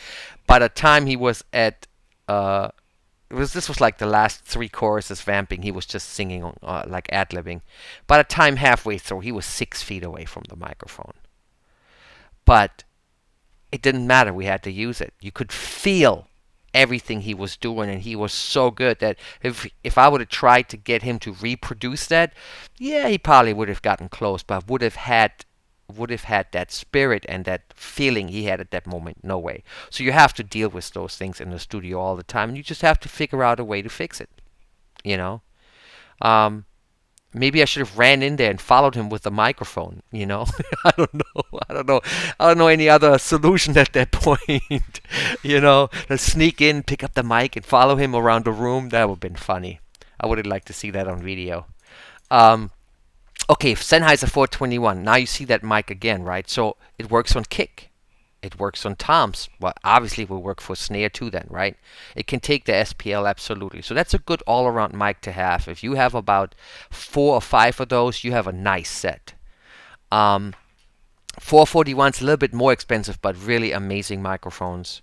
Speaker 1: By the time he was at this was like the last three choruses vamping. He was just singing like ad-libbing. By the time halfway through, he was 6 feet away from the microphone. But it didn't matter. We had to use it. You could feel everything he was doing, and he was so good that if I would have tried to get him to reproduce that, yeah, he probably would have gotten close, but would have had that spirit and that feeling he had at that moment. No way. So you have to deal with those things in the studio all the time, and you just have to figure out a way to fix it. You know. Um, Maybe I should have ran in there and followed him with a microphone. I don't know. I don't know. I don't know any other solution at that point. To sneak in, pick up the mic, and follow him around the room. That would have been funny. I would have liked to see that on video. Um, okay, Sennheiser 421. Now you see that mic again, right? So it works on kick. It works on toms. Well, obviously it will work for snare too then, right? It can take the SPL absolutely. So that's a good all-around mic to have. If you have about 4 or 5 of those, you have a nice set. 441's a little bit more expensive, but really amazing microphones.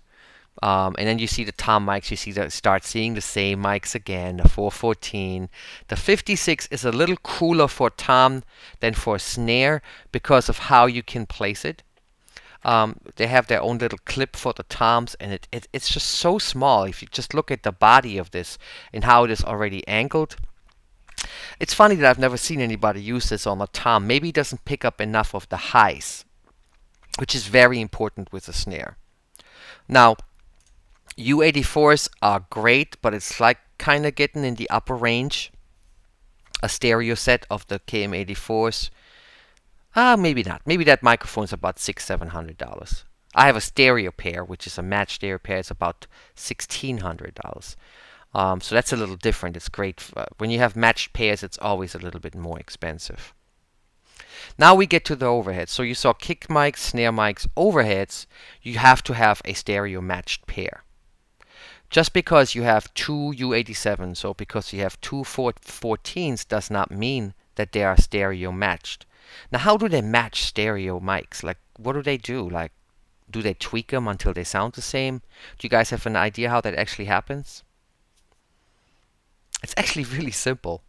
Speaker 1: And then you see the tom mics. Start seeing the same mics again. The 414, the 56 is a little cooler for tom than for snare because of how you can place it. They have their own little clip for the toms, and it's just so small. If you just look at the body of this and how it is already angled, it's funny that I've never seen anybody use this on a tom. Maybe it doesn't pick up enough of the highs, which is very important with the snare. Now, U84s are great, but it's like kind of getting in the upper range. A stereo set of the KM84s. Maybe not. Maybe that microphone's about $600-700. I have a stereo pair, which is a matched stereo pair. It's about $1,600. So that's a little different. It's great. When you have matched pairs, it's always a little bit more expensive. Now we get to the overheads. So you saw kick mics, snare mics, overheads. You have to have a stereo matched pair. Just because you have two U87s or because you have two 414s does not mean that they are stereo matched. Now, how do they match stereo mics? Like, what do they do? Like, do they tweak them until they sound the same? Do you guys have an idea how that actually happens? It's actually really simple.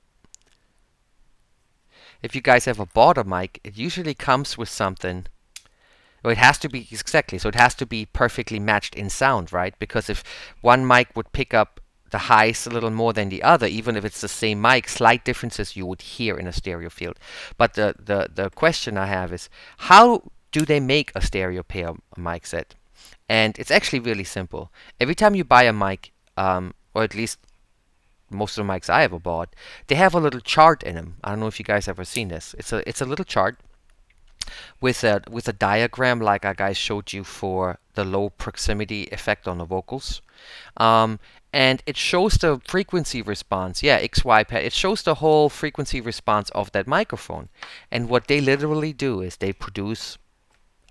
Speaker 1: If you guys ever bought a mic, it usually comes with something. Well, it has to be, exactly, so it has to be perfectly matched in sound, right? Because if one mic would pick up the highs a little more than the other, even if it's the same mic, slight differences you would hear in a stereo field. But the question I have is, how do they make a stereo pair mic set? And it's actually really simple. Every time you buy a mic, or at least most of the mics I ever bought, they have a little chart in them. I don't know if you guys ever seen this. It's a little chart with a diagram like I guys showed you for the low proximity effect on the vocals. And it shows the frequency response. Yeah, XY pad. It shows the whole frequency response of that microphone. And what they literally do is they produce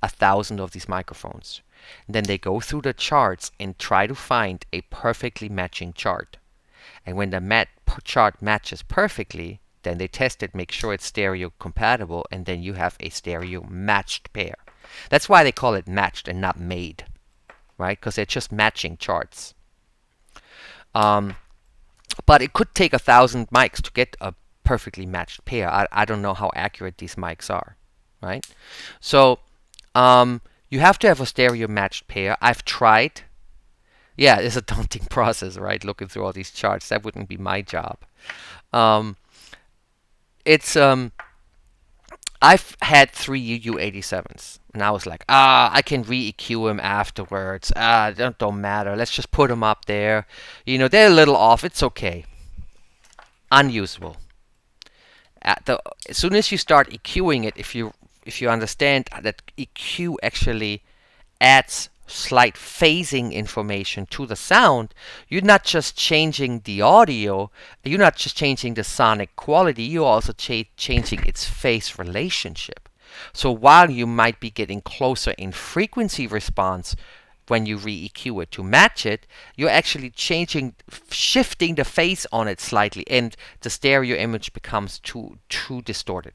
Speaker 1: 1,000 of these microphones. And then they go through the charts and try to find a perfectly matching chart. And when the chart matches perfectly, then they test it, make sure it's stereo compatible, and then you have a stereo matched pair. That's why they call it matched and not made, right? Because they're just matching charts. But it could take 1,000 mics to get a perfectly matched pair. I don't know how accurate these mics are, right? So you have to have a stereo matched pair. I've tried. Yeah, it's a daunting process, right? Looking through all these charts. That wouldn't be my job. I've had 3 U87s, and I was like, I can re-EQ them afterwards. Don't matter. Let's just put them up there. They're a little off. It's okay. Unusable. As soon as you start EQing it, if you understand that EQ actually adds slight phasing information to the sound, you're not just changing the audio, you're not just changing the sonic quality, you're also changing its phase relationship. So while you might be getting closer in frequency response when you re-EQ it to match it, you're actually shifting the phase on it slightly, and the stereo image becomes too distorted.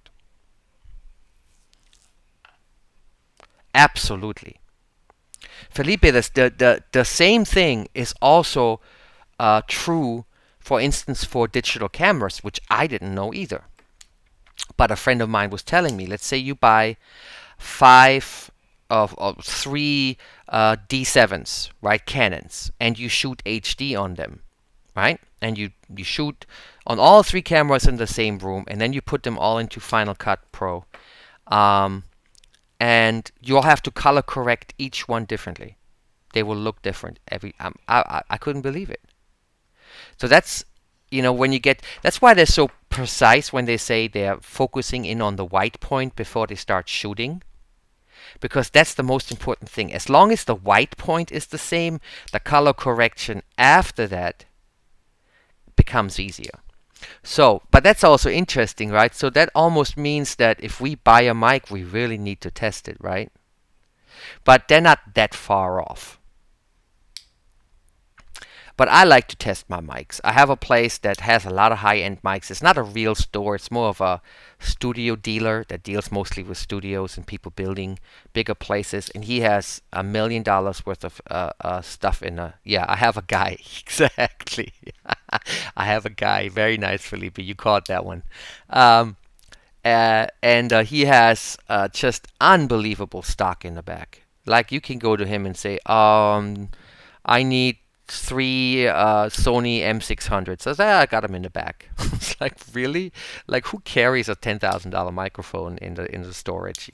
Speaker 1: Absolutely. Felipe, the same thing is also true, for instance, for digital cameras, which I didn't know either. But a friend of mine was telling me, let's say you buy 5 of three D7s, right, Canons, and you shoot HD on them, right? And you shoot on all three cameras in the same room, and then you put them all into Final Cut Pro, um, and you'll have to color correct each one differently. They will look different every. I couldn't believe it. So that's, when you get, that's why they're so precise when they say they're focusing in on the white point before they start shooting, because that's the most important thing. As long as the white point is the same, the color correction after that becomes easier. So, but that's also interesting, right? So that almost means that if we buy a mic, we really need to test it, right? But they're not that far off. But I like to test my mics. I have a place that has a lot of high-end mics. It's not a real store. It's more of a studio dealer that deals mostly with studios and people building bigger places. And he has $1 million worth of stuff in a. Yeah, I have a guy. Exactly. I have a guy. Very nice, Felipe. You caught that one. Um, and he has just unbelievable stock in the back. Like you can go to him and say, I need three Sony M600s. So I got them in the back. It's like, really? Like, who carries a $10,000 microphone in the storage,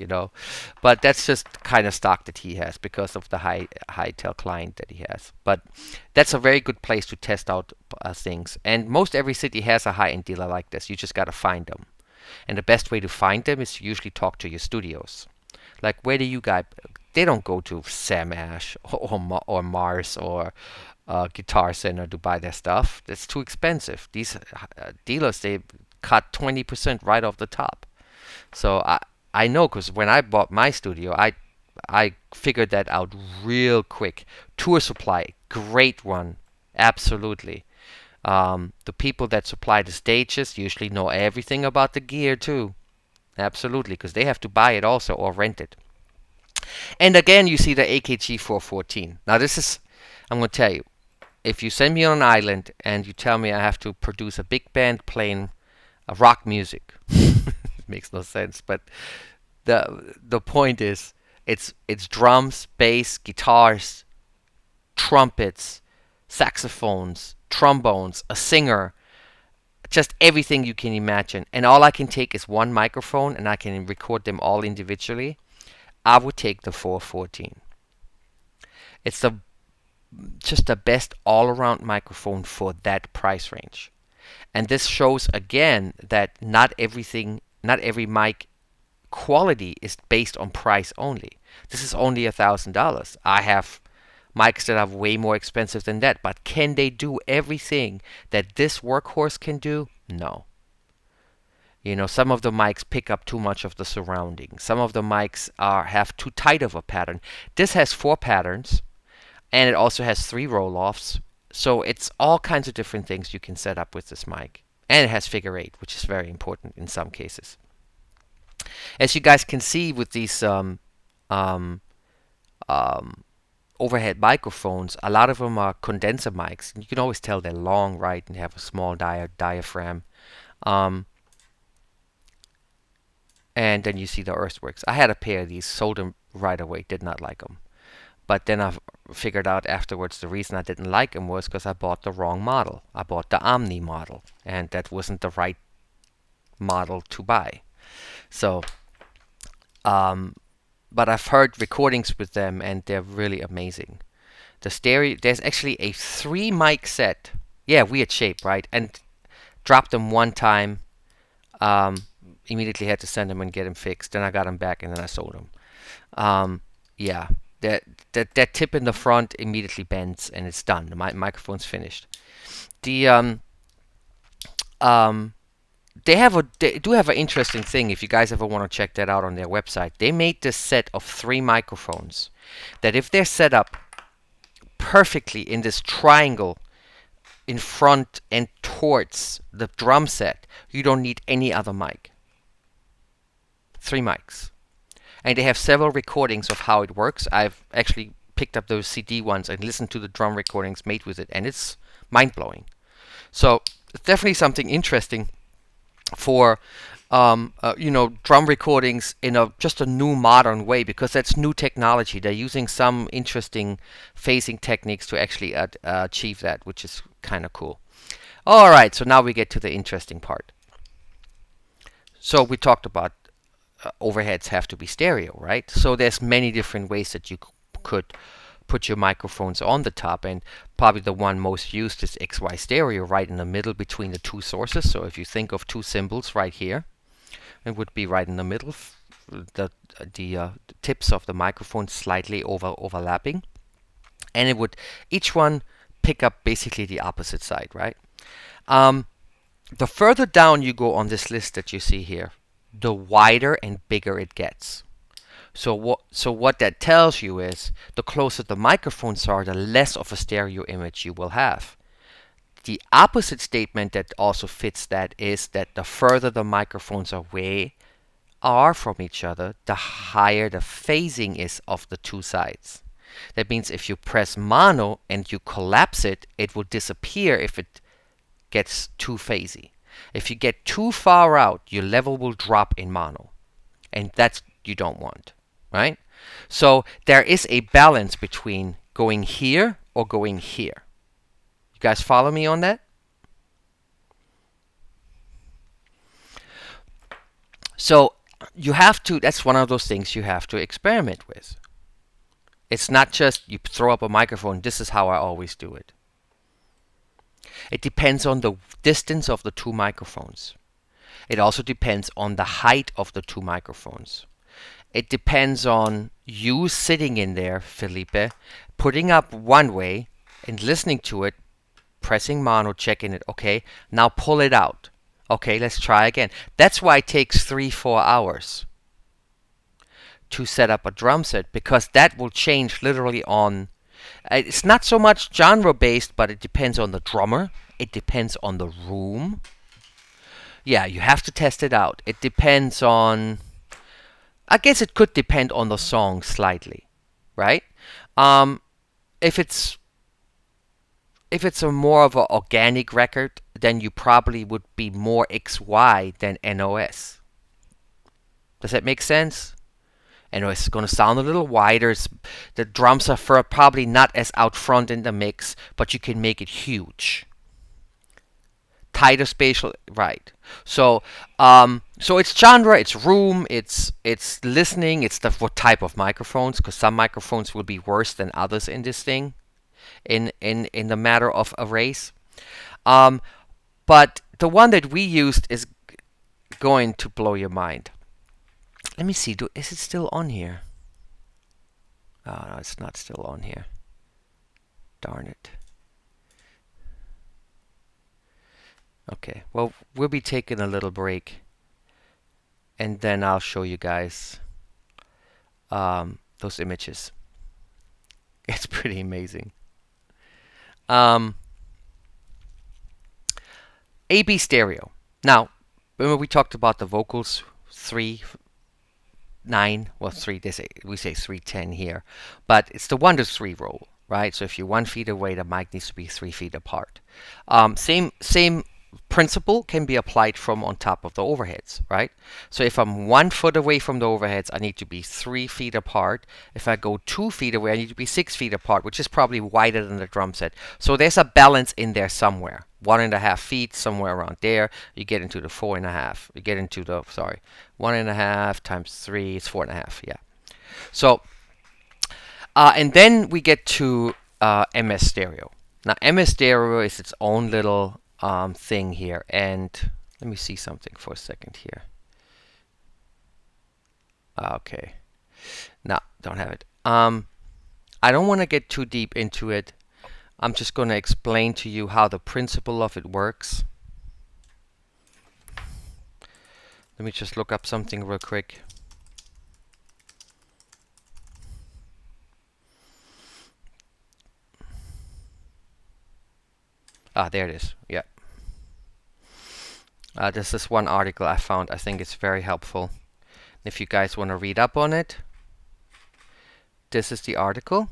Speaker 1: But that's just kind of stock that he has because of the high tail client that he has. But that's a very good place to test out things. And most every city has a high-end dealer like this. You just got to find them. And the best way to find them is to usually talk to your studios. Like, where do you guys? They don't go to Sam Ash or Mars or Guitar Center to buy their stuff. That's too expensive. These dealers, they cut 20% right off the top. So I know, because when I bought my studio, I figured that out real quick. Tour Supply, great one, absolutely. The people that supply the stages usually know everything about the gear too. Absolutely, because they have to buy it also or rent it. And again, you see the AKG 414. Now this is, I'm going to tell you, if you send me on an island and you tell me I have to produce a big band playing rock music, it makes no sense. But the point is, it's drums, bass, guitars, trumpets, saxophones, trombones, a singer, just everything you can imagine. And all I can take is one microphone and I can record them all individually. I would take the 414. It's just the best all-around microphone for that price range. And this shows again that not every mic quality is based on price only. This is only $1,000. I have mics that are way more expensive than that, but can they do everything that this workhorse can do? No. Some of the mics pick up too much of the surrounding. Some of the mics have too tight of a pattern. This has 4 patterns, and it also has 3 roll-offs. So it's all kinds of different things you can set up with this mic. And it has figure 8, which is very important in some cases. As you guys can see with these overhead microphones, a lot of them are condenser mics. You can always tell they're long, right, and have a small diaphragm. And then you see the Earthworks. I had a pair of these, sold them right away, did not like them. But then I figured out afterwards the reason I didn't like them was because I bought the wrong model. I bought the Omni model, and that wasn't the right model to buy. So, but I've heard recordings with them, and they're really amazing. The stereo, there's actually a 3 mic set. Yeah, weird shape, right? And dropped them one time. Immediately had to send them and get them fixed. Then I got them back, and then I sold them. Yeah, that tip in the front immediately bends, and it's done. The microphone's finished. The they do have an interesting thing. If you guys ever want to check that out on their website, they made this set of 3 microphones that, if they're set up perfectly in this triangle in front and towards the drum set, you don't need any other mic. 3 mics. And they have several recordings of how it works. I've actually picked up those CD ones and listened to the drum recordings made with it, and it's mind-blowing. So it's definitely something interesting for drum recordings in a just a new modern way, because that's new technology. They're using some interesting phasing techniques to actually achieve that, which is kind of cool. All right, so now we get to the interesting part. So we talked about overheads have to be stereo, right? So there's many different ways that you could put your microphones on the top, and probably the one most used is XY stereo, right in the middle between the two sources. So if you think of two cymbals right here, it would be right in the middle, the tips of the microphone slightly overlapping, and it would each one pick up basically the opposite side, right? The further down you go on this list that you see here, the wider and bigger it gets. So what that tells you is the closer the microphones are, the less of a stereo image you will have. The opposite statement that also fits that is that the further the microphones are from each other, the higher the phasing is of the two sides. That means if you press mono and you collapse it, it will disappear if it gets too phasey. If you get too far out, your level will drop in mono, and that's you don't want, right? So there is a balance between going here or going here. You guys follow me on that? So you have to, that's one of those things you have to experiment with. It's not just you throw up a microphone, this is how I always do it. It depends on the distance of the two microphones. It also depends on the height of the two microphones. It depends on you sitting in there, Felipe, putting up one way and listening to it, pressing mono, checking it. Okay, now pull it out. Okay, let's try again. That's why it takes 3-4 hours to set up a drum set, because that will change literally on. It's not so much genre based, but it depends on the drummer. It depends on the room. Yeah, you have to test it out. It depends on. I guess it could depend on the song slightly, right? Um, if it's a more of an organic record, then you probably would be more XY than NOS. Does that make sense? NOS is going to sound a little wider. The drums are probably not as out front in the mix, but you can make it huge. Tighter spatial, right? So, so it's genre, it's room, it's listening, it's what type of microphones, because some microphones will be worse than others in this thing, in the matter of arrays. But the one that we used is going to blow your mind. Let me see. Is it still on here? Oh no, it's not still on here. Darn it. Okay, well, we'll be taking a little break, and then I'll show you guys those images. It's pretty amazing. AB stereo. Now, remember we talked about the vocals 3-9, well, we say 3-10 here, but it's the 1-3 rule, right? So if you're 1 feet away, the mic needs to be 3 feet apart. Same principle can be applied from on top of the overheads, right? So if I'm 1 foot away from the overheads, I need to be 3 feet apart. If I go 2 feet away, I need to be 6 feet apart, which is probably wider than the drum set. So there's a balance in there somewhere. 1.5 feet, somewhere around there. You get into the 4.5. You get into the, 1.5 times 3 is 4.5, yeah. So, and then we get to MS stereo. Now, MS stereo is its own little thing here, and let me see something for a second here. Okay, no, don't have it. I don't want to get too deep into it. I'm just going to explain to you how the principle of it works. Let me just look up something real quick. Ah, there it is. Yeah. This is one article I found. I think it's very helpful. If you guys want to read up on it, this is the article.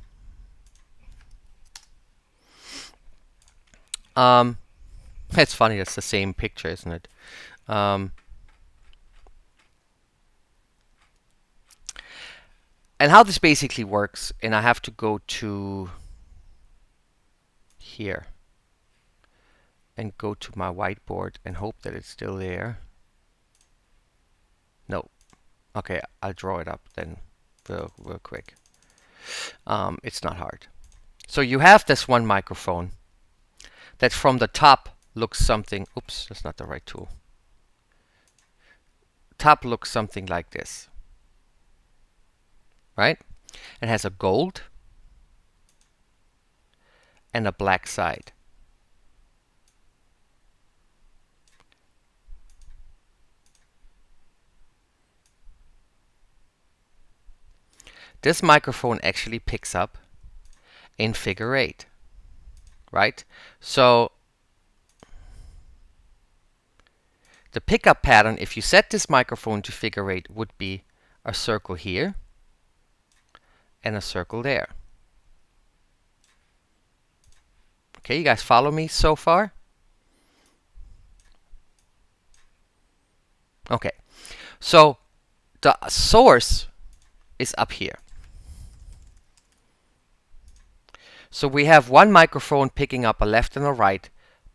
Speaker 1: It's funny, it's the same picture, isn't it? And how this basically works, and I have to go to here and go to my whiteboard and hope that it's still there. No. Okay, I'll draw it up then real quick. It's not hard. So you have this one microphone that from the top looks something. Oops, that's not the right tool. Top looks something like this, right? It has a gold and a black side. This microphone actually picks up in figure 8, right? So the pickup pattern, if you set this microphone to figure 8, would be a circle here and a circle there. Okay, you guys follow me so far? Okay, so the source is up here. So we have one microphone picking up a left and a right,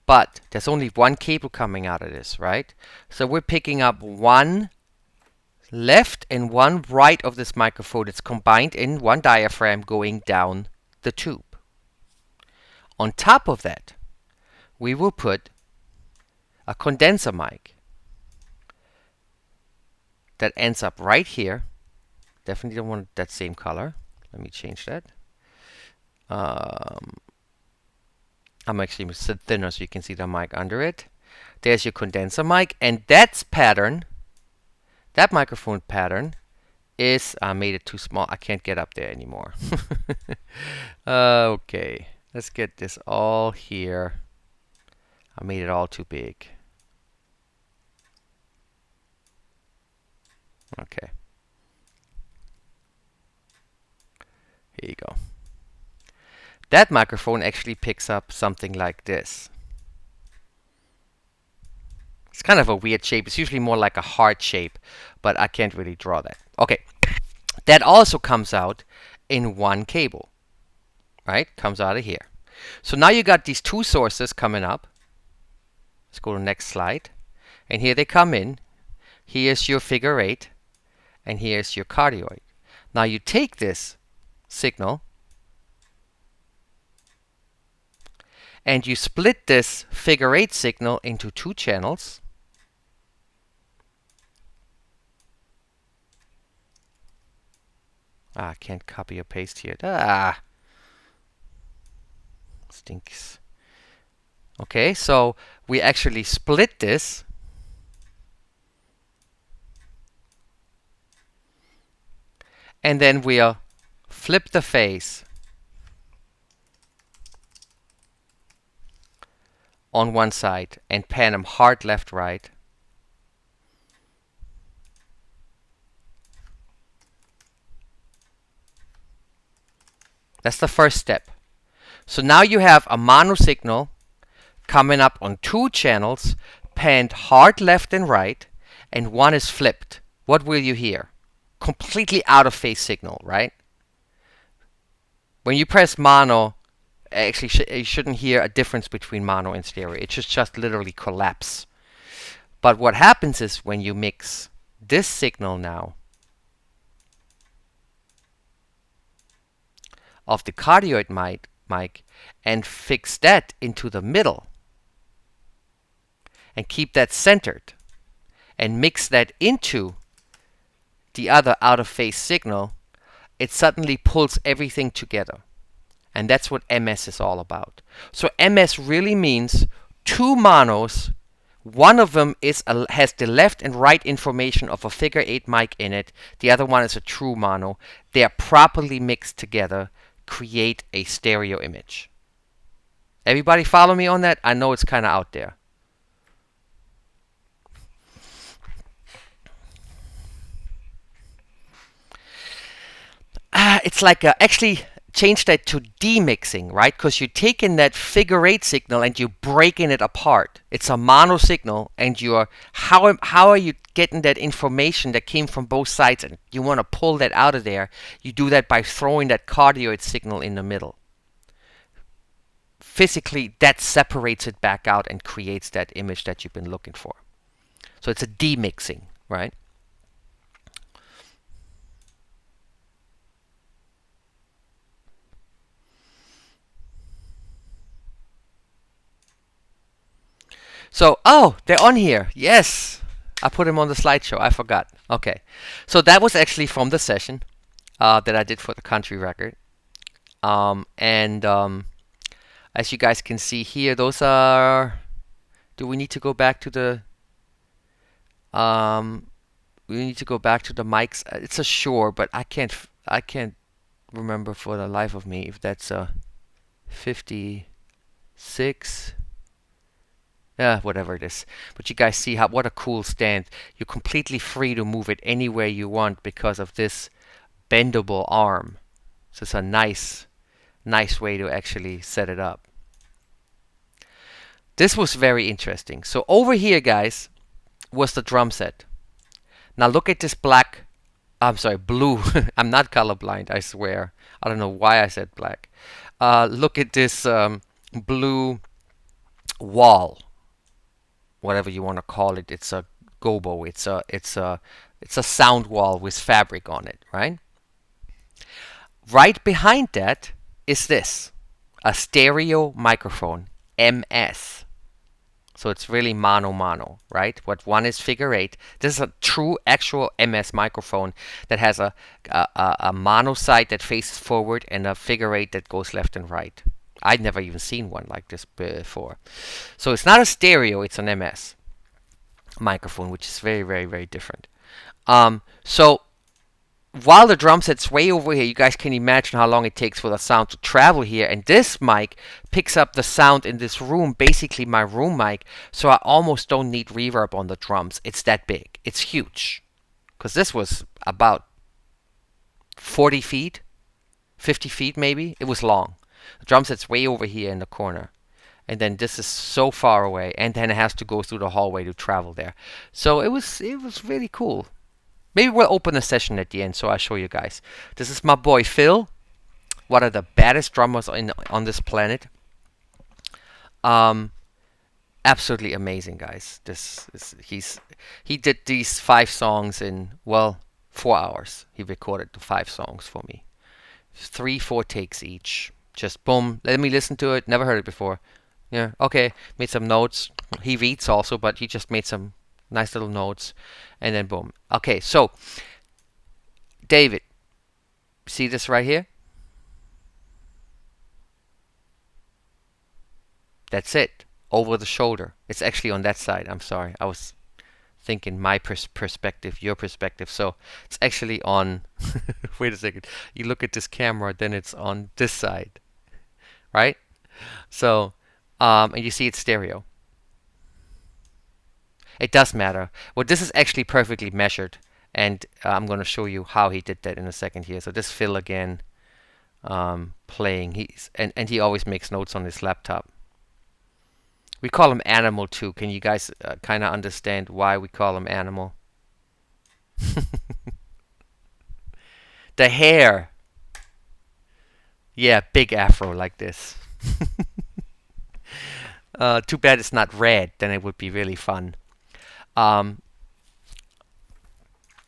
Speaker 1: but there's only one cable coming out of this, right? So we're picking up one left and one right of this microphone. It's combined in one diaphragm going down the tube. On top of that, we will put a condenser mic that ends up right here. Definitely don't want that same color. Let me change that. I'm actually sit thinner so you can see the mic under it. There's your condenser mic, and that microphone pattern is, I made it too small. I can't get up there anymore. Okay, let's get this all here. I made it all too big. Okay. Here you go. That microphone actually picks up something like this. It's kind of a weird shape. It's usually more like a heart shape, but I can't really draw that. Okay. That also comes out in one cable, right? Comes out of here. So now you got these two sources coming up. Let's go to the next slide. And here they come in. Here's your figure 8, and here's your cardioid. Now you take this signal and you split this figure 8 signal into two channels. I can't copy or paste here. Stinks. Okay, so we actually split this. And then we'll flip the phase on one side and pan them hard left, right. That's the first step. So now you have a mono signal coming up on two channels, panned hard left and right, and one is flipped. What will you hear? Completely out of phase signal, right? When you press mono, actually you shouldn't hear a difference between mono and stereo. It should just literally collapse. But what happens is when you mix this signal now of the cardioid mic and fix that into the middle and keep that centered and mix that into the other out of phase signal, it suddenly pulls everything together. And that's what MS is all about. So MS really means two monos. One of them has the left and right information of a figure 8 mic in it. The other one is a true mono. They are properly mixed together, create a stereo image. Everybody follow me on that? I know it's kind of out there. It's like actually change that to demixing, right? Because you're taking that figure eight signal and you're breaking it apart. It's a mono signal, and you're how are you getting that information that came from both sides, and you want to pull that out of there? You do that by throwing that cardioid signal in the middle. Physically, that separates it back out and creates that image that you've been looking for. So it's a demixing, right? So, oh, they're on here. Yes. I put them on the slideshow. I forgot. Okay. So that was actually from the session that I did for the country record. As you guys can see here, those are... Do we need to go back to the... we need to go back to the mics. It's a Shure, but I can't remember for the life of me if that's a 56... whatever it is. But you guys see what a cool stand. You're completely free to move it anywhere you want because of this bendable arm. So it's a nice way to actually set it up. This was very interesting. So over here, guys, was the drum set. Now look at this black. I'm sorry, blue. I'm not colorblind, I swear. I don't know why I said black. Look at this blue wall. Whatever you want to call it. It's a gobo. It's a sound wall with fabric on it, right? Right behind that is this, a stereo microphone, MS. So it's really mono, right? What one is figure eight. This is a true actual MS microphone that has a mono side that faces forward and a figure eight that goes left and right. I'd never even seen one like this before. So it's not a stereo, it's an MS microphone, which is very different. So while the drum set's way over here, you guys can imagine how long it takes for the sound to travel here. And this mic picks up the sound in this room, basically my room mic, so I almost don't need reverb on the drums. It's that big. It's huge. Because this was about 40 feet, 50 feet maybe. It was long. The drum set's way over here in the corner. And then this is so far away. And then it has to go through the hallway to travel there. So it was really cool. Maybe we'll open a session at the end so I'll show you guys. This is my boy Phil. One of the baddest drummers on this planet. Absolutely amazing, guys. He did these 5 songs in, well, 4 hours. He recorded the 5 songs for me. 3-4 takes each. Just boom, let me listen to it. Never heard it before. Yeah, okay. Made some notes. He reads also, but he just made some nice little notes. And then boom. Okay, so David, see this right here? That's it. Over the shoulder. It's actually on that side. I'm sorry. I was thinking my perspective, your perspective. So it's actually on... Wait a second. You look at this camera, then it's on this side. Right? So, and you see it's stereo. It does matter. Well, this is actually perfectly measured, and I'm going to show you how he did that in a second here. So this Phil again, playing. And he always makes notes on his laptop. We call him Animal too. Can you guys kind of understand why we call him Animal? The hair. Yeah, big afro like this. Too bad it's not red. Then it would be really fun.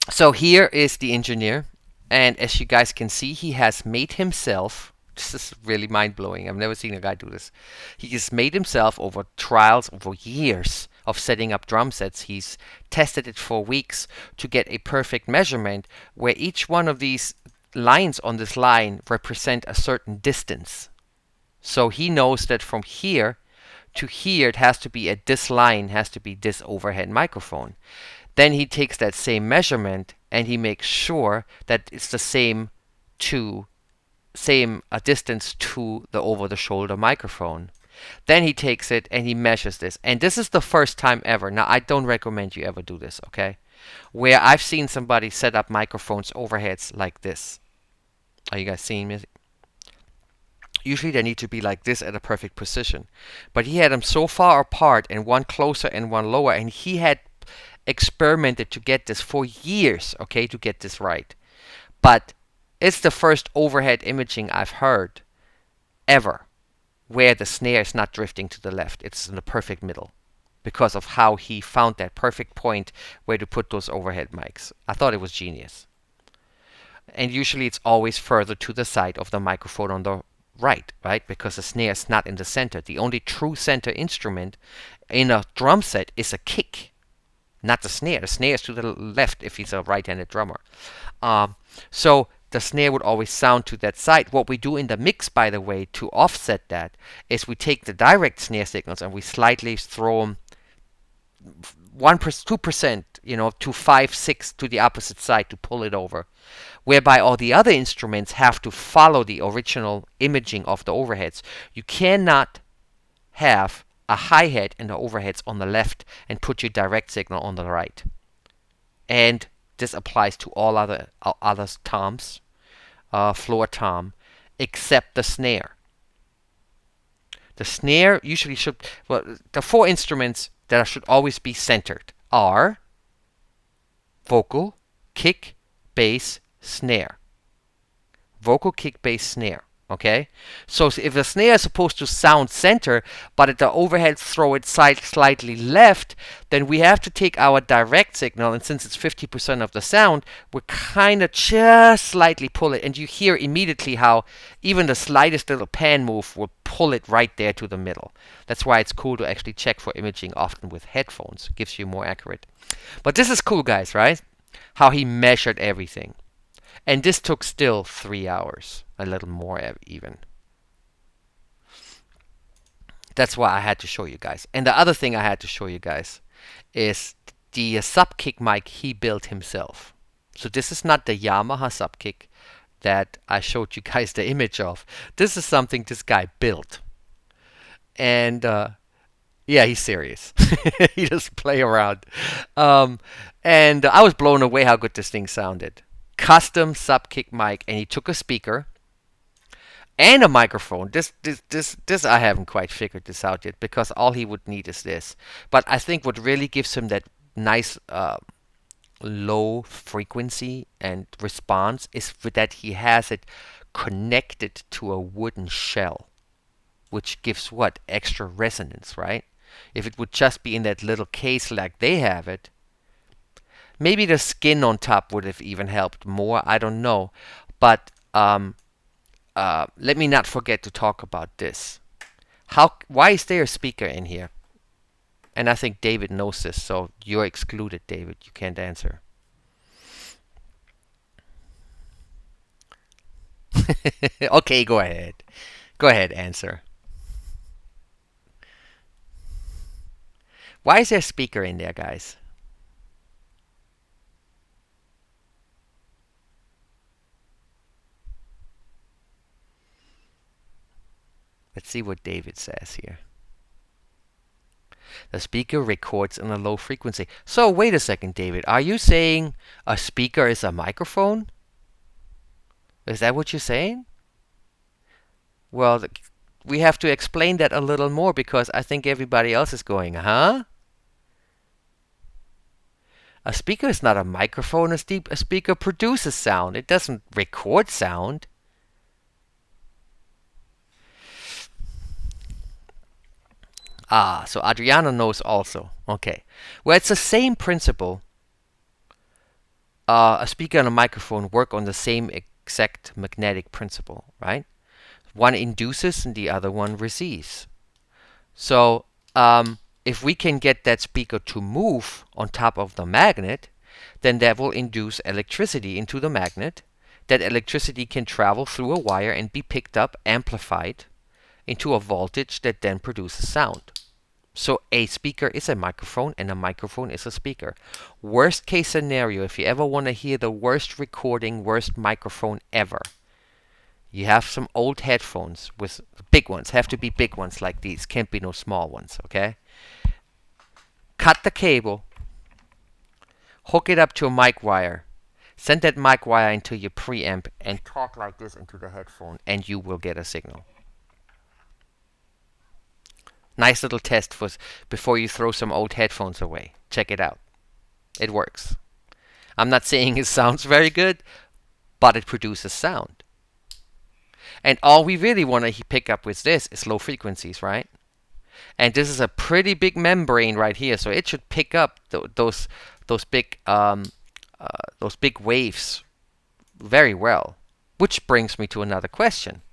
Speaker 1: So here is the engineer, and as you guys can see, he has made himself, this is really mind-blowing, I've never seen a guy do this, he has made himself over trials, over years of setting up drum sets. He's tested it for weeks to get a perfect measurement where each one of these lines on this line represent a certain distance. So he knows that from here to here, it has to be at this line, has to be this overhead microphone. Then he takes that same measurement and he makes sure that it's the same distance to the over-the-shoulder microphone. Then he takes it and he measures this. And this is the first time ever. Now, I don't recommend you ever do this, okay? Where I've seen somebody set up microphones overheads like this. Are you guys seeing me? Usually they need to be like this at a perfect position. But he had them so far apart and one closer and one lower, and he had experimented to get this for years, okay, to get this right. But it's the first overhead imaging I've heard ever where the snare is not drifting to the left. It's in the perfect middle because of how he found that perfect point where to put those overhead mics. I thought it was genius. And usually it's always further to the side of the microphone on the right? Because the snare is not in the center. The only true center instrument in a drum set is a kick, not the snare. The snare is to the left if he's a right-handed drummer. So the snare would always sound to that side. What we do in the mix, by the way, to offset that is we take the direct snare signals and we slightly throw them 1%, 2%, to 5, 6 to the opposite side to pull it over. Whereby all the other instruments have to follow the original imaging of the overheads. You cannot have a hi-hat and the overheads on the left and put your direct signal on the right. And this applies to all other toms, floor tom, except the snare. The snare usually should, the 4 instruments that should always be centered are vocal, kick, bass, snare. Vocal, kick, bass, snare. Okay? So if the snare is supposed to sound center, but at the overhead throw it slightly left, then we have to take our direct signal, and since it's 50% of the sound, we kind of just slightly pull it, and you hear immediately how even the slightest little pan move will pull it right there to the middle. That's why it's cool to actually check for imaging often with headphones. It gives you more accurate. But this is cool, guys, right? How he measured everything. And this took still 3 hours, a little more even. That's why I had to show you guys. And the other thing I had to show you guys is the sub-kick mic he built himself. So this is not the Yamaha sub-kick that I showed you guys the image of. This is something this guy built. And yeah, he's serious. He doesn't play around. And I was blown away how good this thing sounded. Custom sub-kick mic, and he took a speaker and a microphone. This I haven't quite figured this out yet, because all he would need is this. But I think what really gives him that nice low frequency and response is that he has it connected to a wooden shell, which gives what? Extra resonance, right? If it would just be in that little case like they have it, maybe the skin on top would have even helped more. I don't know. But let me not forget to talk about this. Why is there a speaker in here? And I think David knows this, so you're excluded, David. You can't answer. Okay, go ahead. Go ahead, answer. Why is there a speaker in there, guys? Let's see what David says here. The speaker records in a low frequency. So wait a second, David. Are you saying a speaker is a microphone? Is that what you're saying? Well, we have to explain that a little more, because I think everybody else is going, huh? A speaker is not a microphone. A speaker produces sound. It doesn't record sound. Ah, so Adriana knows also. Okay. Well, it's the same principle. A speaker and a microphone work on the same exact magnetic principle, right? One induces and the other one receives. So if we can get that speaker to move on top of the magnet, then that will induce electricity into the magnet. That electricity can travel through a wire and be picked up, amplified into a voltage that then produces sound. So a speaker is a microphone and a microphone is a speaker. Worst case scenario, if you ever want to hear the worst recording, worst microphone ever, you have some old headphones with big ones. Have to be big ones like these. Can't be no small ones, okay? Cut the cable. Hook it up to a mic wire. Send that mic wire into your preamp and talk like this into the headphone, and you will get a signal. Nice little test for before you throw some old headphones away. Check it out. It works. I'm not saying it sounds very good, but it produces sound. And all we really want to pick up with this is low frequencies, right? And this is a pretty big membrane right here, so it should pick up those big waves very well. Which brings me to another question.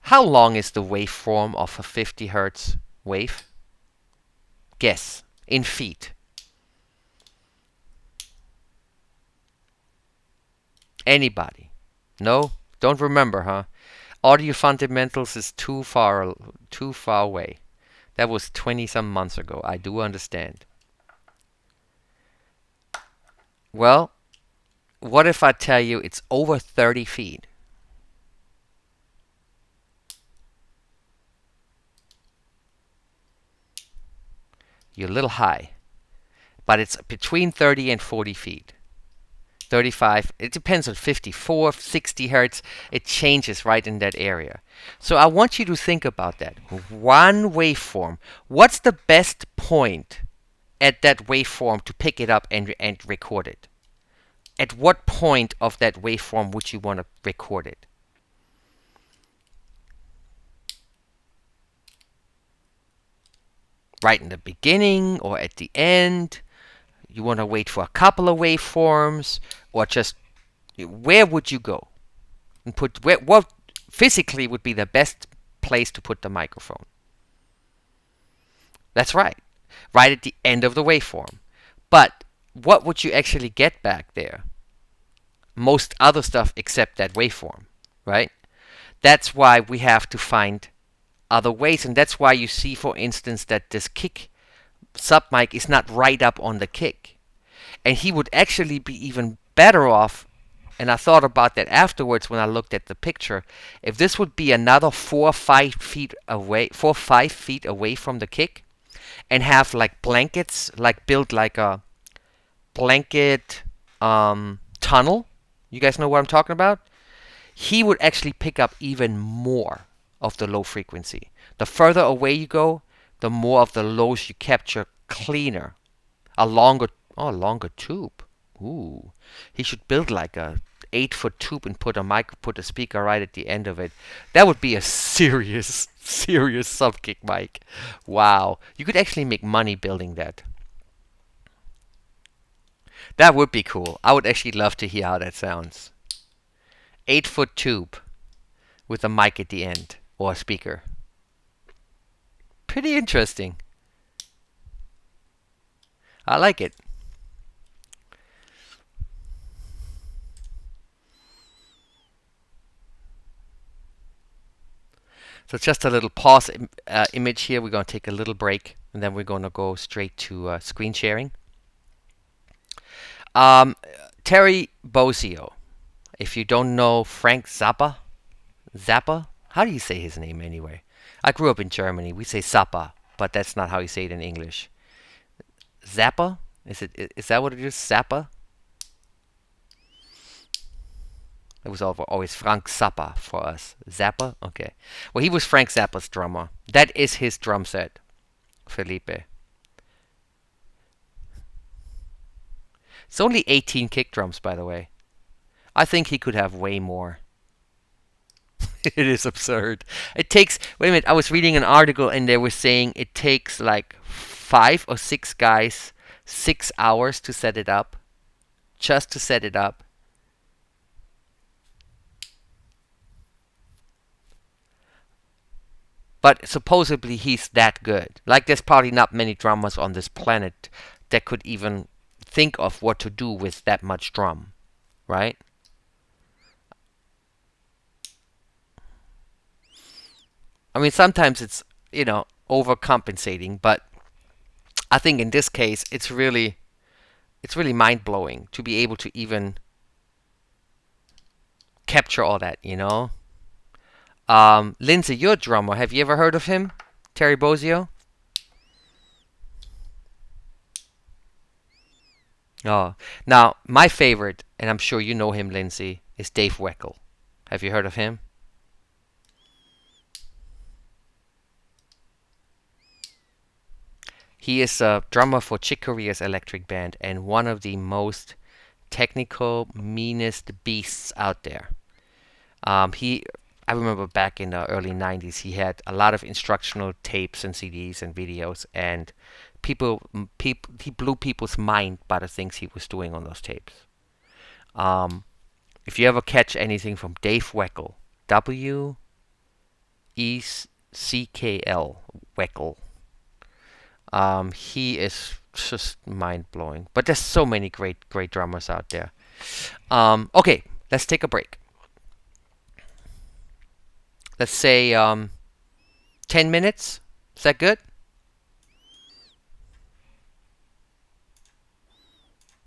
Speaker 1: How long is the waveform of a 50 hertz wave? Guess in feet. Anybody? No? Don't remember, huh? Audio fundamentals is too far away. That was 20 some months ago. I do understand. Well, what if I tell you it's over 30 feet? You're a little high, but it's between 30 and 40 feet. 35, it depends on 54, 60 hertz. It changes right in that area. So I want you to think about that. One waveform. What's the best point at that waveform to pick it up and record it? At what point of that waveform would you want to record it? Right in the beginning or at the end? You want to wait for a couple of waveforms, or just where would you go and put what physically would be the best place to put the microphone? That's right at the end of the waveform. But what would you actually get back there? Most other stuff except that waveform, right? That's why we have to find other ways, and that's why you see, for instance, that this kick sub mic is not right up on the kick. And he would actually be even better off, and I thought about that afterwards when I looked at the picture, if this would be another 4 or 5 feet away from the kick, and have like blankets, like build like a blanket tunnel. You guys know what I'm talking about? He would actually pick up even more of the low frequency. The further away you go, the more of the lows you capture cleaner. A longer tube. Ooh, he should build like a 8-foot tube and put a speaker right at the end of it. That would be a serious subkick mic. Wow, you could actually make money building that. That would be cool. I would actually love to hear how that sounds. 8-foot tube with a mic at the end or a speaker. Pretty interesting. I like it. So just a little pause image here. We're going to take a little break, and then we're going to go straight to screen sharing. Terry Bozzio. If you don't know Frank Zappa, how do you say his name anyway? I grew up in Germany. We say Zappa, but that's not how you say it in English. Zappa? Is that what it is? Zappa? It was always Frank Zappa for us. Zappa? Okay. Well, he was Frank Zappa's drummer. That is his drum set, Felipe. It's only 18 kick drums, by the way. I think he could have way more. It is absurd. It takes... Wait a minute, I was reading an article and they were saying it takes like 5 or 6 guys 6 hours to set it up. Just to set it up. But supposedly he's that good. Like there's probably not many drummers on this planet that could even think of what to do with that much drum. Right? I mean, sometimes it's, overcompensating, but I think in this case it's really mind-blowing to be able to even capture all that, Lindsay, you're a drummer. Have you ever heard of him? Terry Bozzio? Oh. Now, my favorite, and I'm sure you know him, Lindsay, is Dave Weckl. Have you heard of him? He is a drummer for Chick Corea's Electric Band and one of the most technical, meanest beasts out there. He, I remember back in the early '90s, he had a lot of instructional tapes and CDs and videos, and he blew people's mind by the things he was doing on those tapes. Um, if you ever catch anything from Dave Weckl, Weckl, Weckl, he is just mind blowing. But there's so many great drummers out there. Okay, let's take a break. Let's say 10 minutes. Is that good?